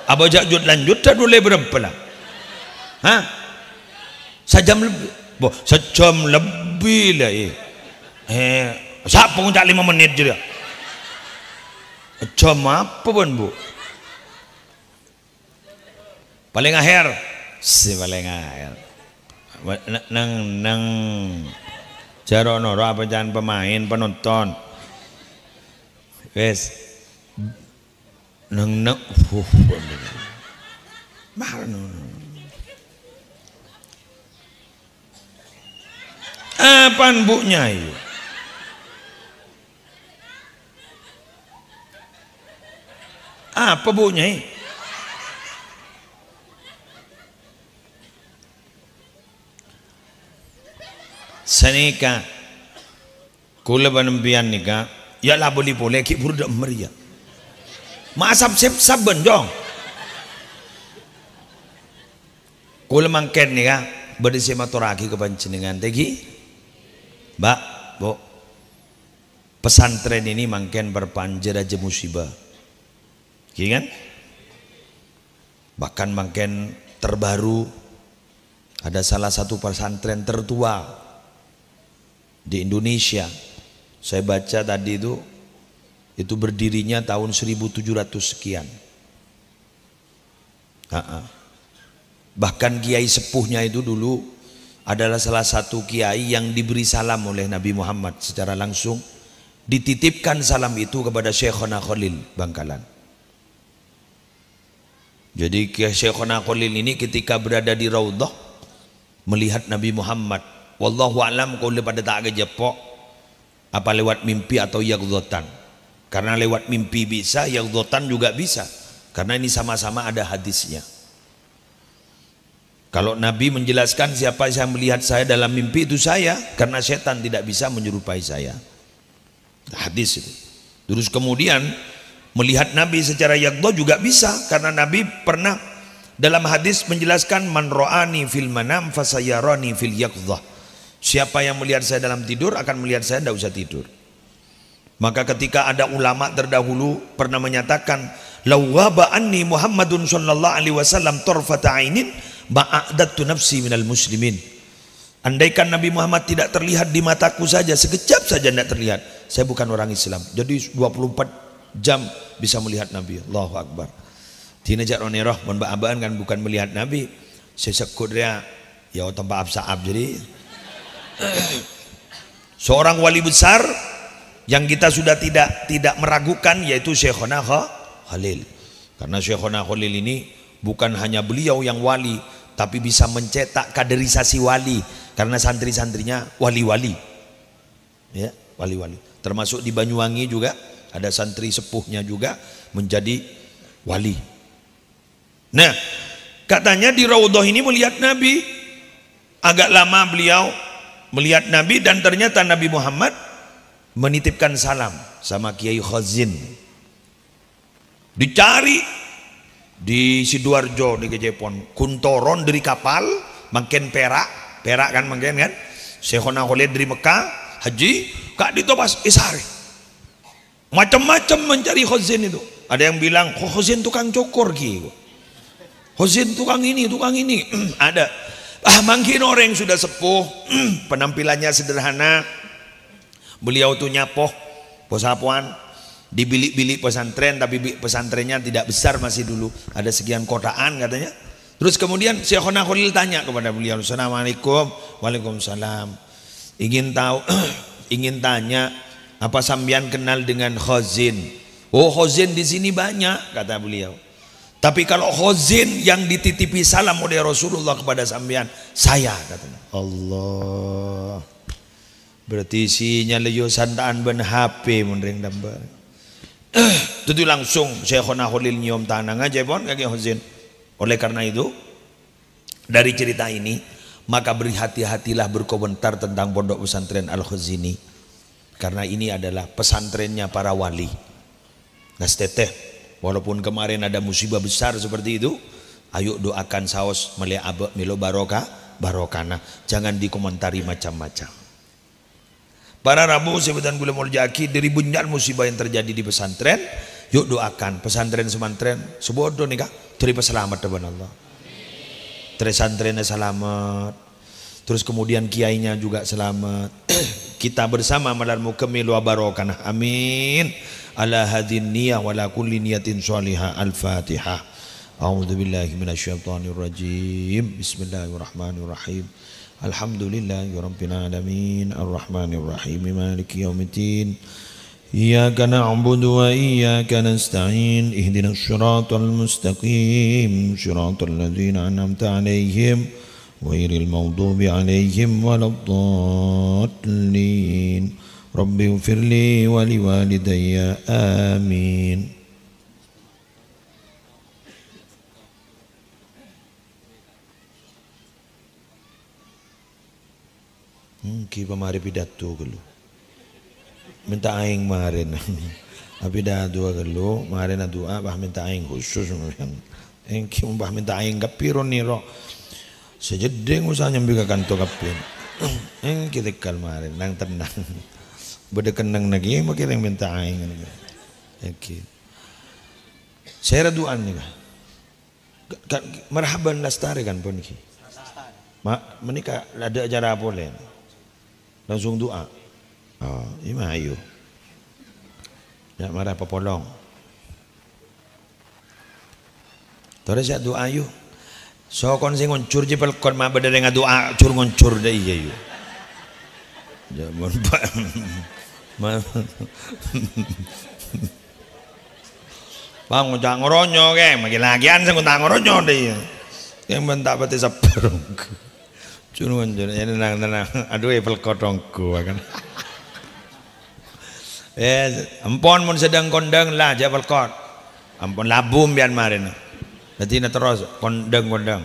Apa jajut lanjut tak boleh berapa lah? Hah? Sejam lebih. Sejam lebih lah siapa pun tak 5 menit je dia. Jam apa pun bu? Paling akhir. Paling akhir. Nang jarono apa jangan pemain penonton. Wes. Nang apaan bu nyai? Apa bu nyai? Sanika kula banempian nika ya lah boleh ki burda meriah. Maasap saben dong. Kula mangken nika berdisi maturaki ke panjenengan tegi. Mbak, Bu. Pesantren ini mangken berpanjer aja musibah. Iya kan? Bahkan mangken terbaru ada salah satu pesantren tertua di Indonesia. Saya baca tadi itu berdirinya tahun 1700 sekian. Bahkan kiai sepuhnya itu dulu adalah salah satu kiai yang diberi salam oleh Nabi Muhammad secara langsung. Dititipkan salam itu kepada Syekhona Khalil Bangkalan. Jadi Syekhona Khalil ini ketika berada di Raudhah melihat Nabi Muhammad, wallahu a'lam kalau pada tak agak apa lewat mimpi atau yaqdhatan. Karena lewat mimpi bisa, yaqdhatan juga bisa. Karena ini sama-sama ada hadisnya. Kalau Nabi menjelaskan siapa yang melihat saya dalam mimpi itu saya, karena setan tidak bisa menyerupai saya. Hadis itu. Terus kemudian melihat Nabi secara yaqdhah juga bisa, karena Nabi pernah dalam hadis menjelaskan man ra'ani fil manam fasayarani fil yaqdhah. Siapa yang melihat saya dalam tidur akan melihat saya tidak usah tidur. Maka ketika ada ulama terdahulu pernah menyatakan lawwaba anni Muhammadun sallallahu alaihi wasallam tarfata ainin ba'adattu nafsi minal muslimin. Andaikan Nabi Muhammad tidak terlihat di mataku saja, sekejap saja tidak terlihat, saya bukan orang Islam. Jadi 24 jam bisa melihat Nabi. Allahu Akbar. Tina jaroneroh mon ba'abaan kan bukan melihat Nabi. Saya sekut dia ya tanpa absaab. Jadi seorang wali besar yang kita sudah tidak meragukan yaitu Syekhona Khalil. Karena Syekhona Khalil ini bukan hanya beliau yang wali, tapi bisa mencetak kaderisasi wali karena santri-santrinya wali-wali. Ya, wali-wali. Termasuk di Banyuwangi juga ada santri sepuhnya juga menjadi wali. Nah, katanya di Raudhah ini melihat Nabi. Agak lama beliau melihat Nabi dan ternyata Nabi Muhammad menitipkan salam sama Kiai Khazin. Dicari di Sidoarjo di Kejepon, kuntoron dari kapal, makin perak kan makin kan. Syekhona Khalil dari Mekah haji, kak ditobas isari. Macam-macam mencari Khazin itu. Ada yang bilang, "Oh, Khazin tukang cokor ki." Khazin tukang ini. Ada. Mungkin orang yang sudah sepuh, penampilannya sederhana. Beliau tuh nyapoh, posapuan di bilik-bilik pesantren, tapi pesantrennya tidak besar masih dulu, ada sekian kotaan katanya. Terus kemudian Syekhona Khalil tanya kepada beliau, "Assalamualaikum." "Waalaikumsalam. Ingin tanya, apa sambian kenal dengan Khazin?" "Oh, Khazin di sini banyak," kata beliau. "Tapi kalau Khazin yang dititipi salam oleh Rasulullah kepada sambian, saya," katanya. Allah. Berarti isinya leyo santaan ben HP menring dambar. Itu langsung Syekhona Khalil nyium tanang aja pon kaki Khazin. Oleh karena itu dari cerita ini maka berhati-hatilah berkomentar tentang pondok pesantren Al Khazini. karena ini adalah pesantrennya para wali. Nas teteh, walaupun kemarin ada musibah besar seperti itu, ayo doakan saos melia abe milo barokana, jangan dikomentari macam-macam. Para Rabu sebutan gula morjaki dari bunyian musibah yang terjadi di pesantren, yuk doakan pesantren semantren sebodoh nih kak, terima selamat depan Allah. Pesantrennya selamat, terus kemudian kiainya juga selamat. Kita bersama malarmu kemilu barokana, amin. Ala hadin niyah wala kulli niyatin sholihah. Al-Fatihah. A'udzu billahi minasyaitonir rajim. Bismillahirrahmanirrahim. Alhamdulillahi rabbil alamin. Arrahmanir rahim. Maliki yaumiddin. Iyyaka na'budu wa iyyaka nasta'in. Ihdinas shiratal mustaqim. Shiratal ladzina an'amta 'alaihim ghairil maghdubi 'alaihim waladdallin. Rabbi ighfirli wa liwalidayya. Amin. Kita mari pidato gelo. Minta aing marin. Pidato gelo, marin na doa bah minta aing khusus yang kita bah minta aing kapiro niro. Sejedeng usahanya biga kanto kapin. Kita kalmarin nang tenang. Beda kenang lagi makin yang minta aing. Saya raduan nih. Marhaban lastari kan pun ki. Menikah ada acara apa lain? Langsung doa. Oh, ini mah ayo. Ya marah papolong. Terus ya doa ayo. So kon sing ngoncur jepel kon mah beda dengan doa cur ngoncur deh iya yo. Jaman pak. Bang ngojak ngoronyo ke, makin lagian sing ngojak ngoronyo deh. Yang bentak pati sabarong. Cur ngoncur ya tenang. Aduh epel kotongku kan. Ampun mun sedang kondang lah jepel kot. Ampun labum biar marin. Nanti terus kondang.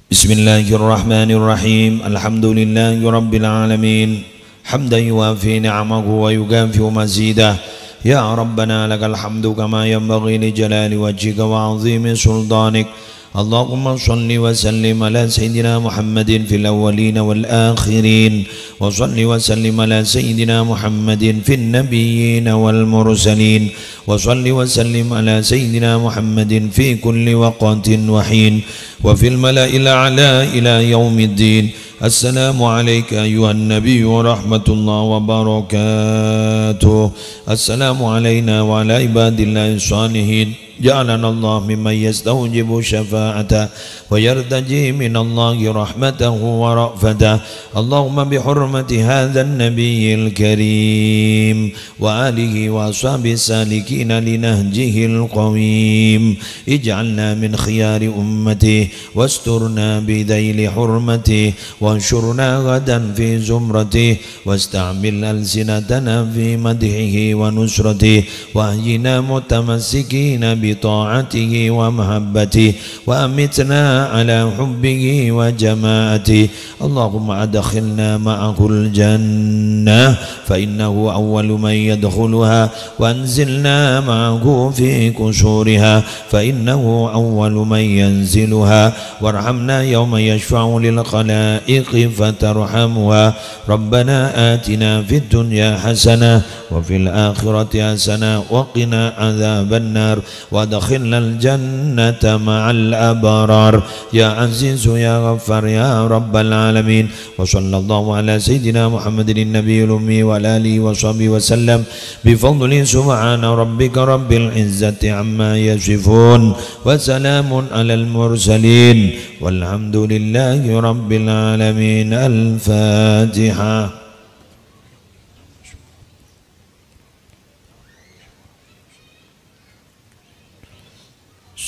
Bismillahirrahmanirrahim. Alhamdulillahi rabbil alamin. Hamdan yuwafi ni'amahu wa yukafi mazidah. Ya Rabbana lakal hamdu kama yanbaghi li jalali wajhika wa 'azimi sultanik. Allahumma salli wa sallim ala sayyidina Muhammadin fil awwalin wal akhirin wa salli wa sallim ala sayyidina Muhammadin fil nabiyyin wal mursalin wa salli wa sallim ala sayyidina Muhammadin fi kulli waqtin wa hin wa fil mala'il a'la ila yaumiddin. Assalamu alayka ayuhan nabiy wa rahmatullahi wa barakatuh. Assalamu alayna wa ala ibadillahi salihin. جعلنا الله ممن يستوجب شفاعته ويرتجي من الله رحمته ورأفته. اللهم بحرمة هذا النبي الكريم وآله وأصحابه السالكين لنهجه القويم اجعلنا من خيار أمته واسترنا بذيل حرمته وانشرنا غدا في زمرته واستعمل ألسنتنا في مدحه ونصرته واهينا متمسكين بطاعته ومحبته وأمتنا على حبه وجماعته. اللهم أدخلنا معه الجنة فإنه أول من يدخلها وأنزلنا معه في كسورها فإنه أول من ينزلها وارحمنا يوم يشفع للخلائق فترحمها. ربنا آتنا في الدنيا حسنة وفي الآخرة حسنة وقنا عذاب النار وادخلنا الجنة مع الأبرار يا عزيز يا غفار يا رب العالمين. وصلى الله على سيدنا محمد النبي الأمي وعلى آله وصحبه وسلم بفضل سبحان ربك رب العزة عما يصفون وسلام على المرسلين والحمد لله رب العالمين. الفاتحة.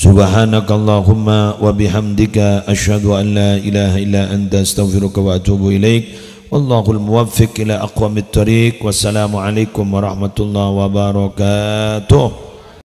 Subhanakallahumma wa bihamdika asyhadu an la ilaha illa anta astaghfiruka wa atubu ilaik. Wallahul muwaffiq ila aqwamit thariq. Wassalamu alaikum warahmatullahi wabarakatuh.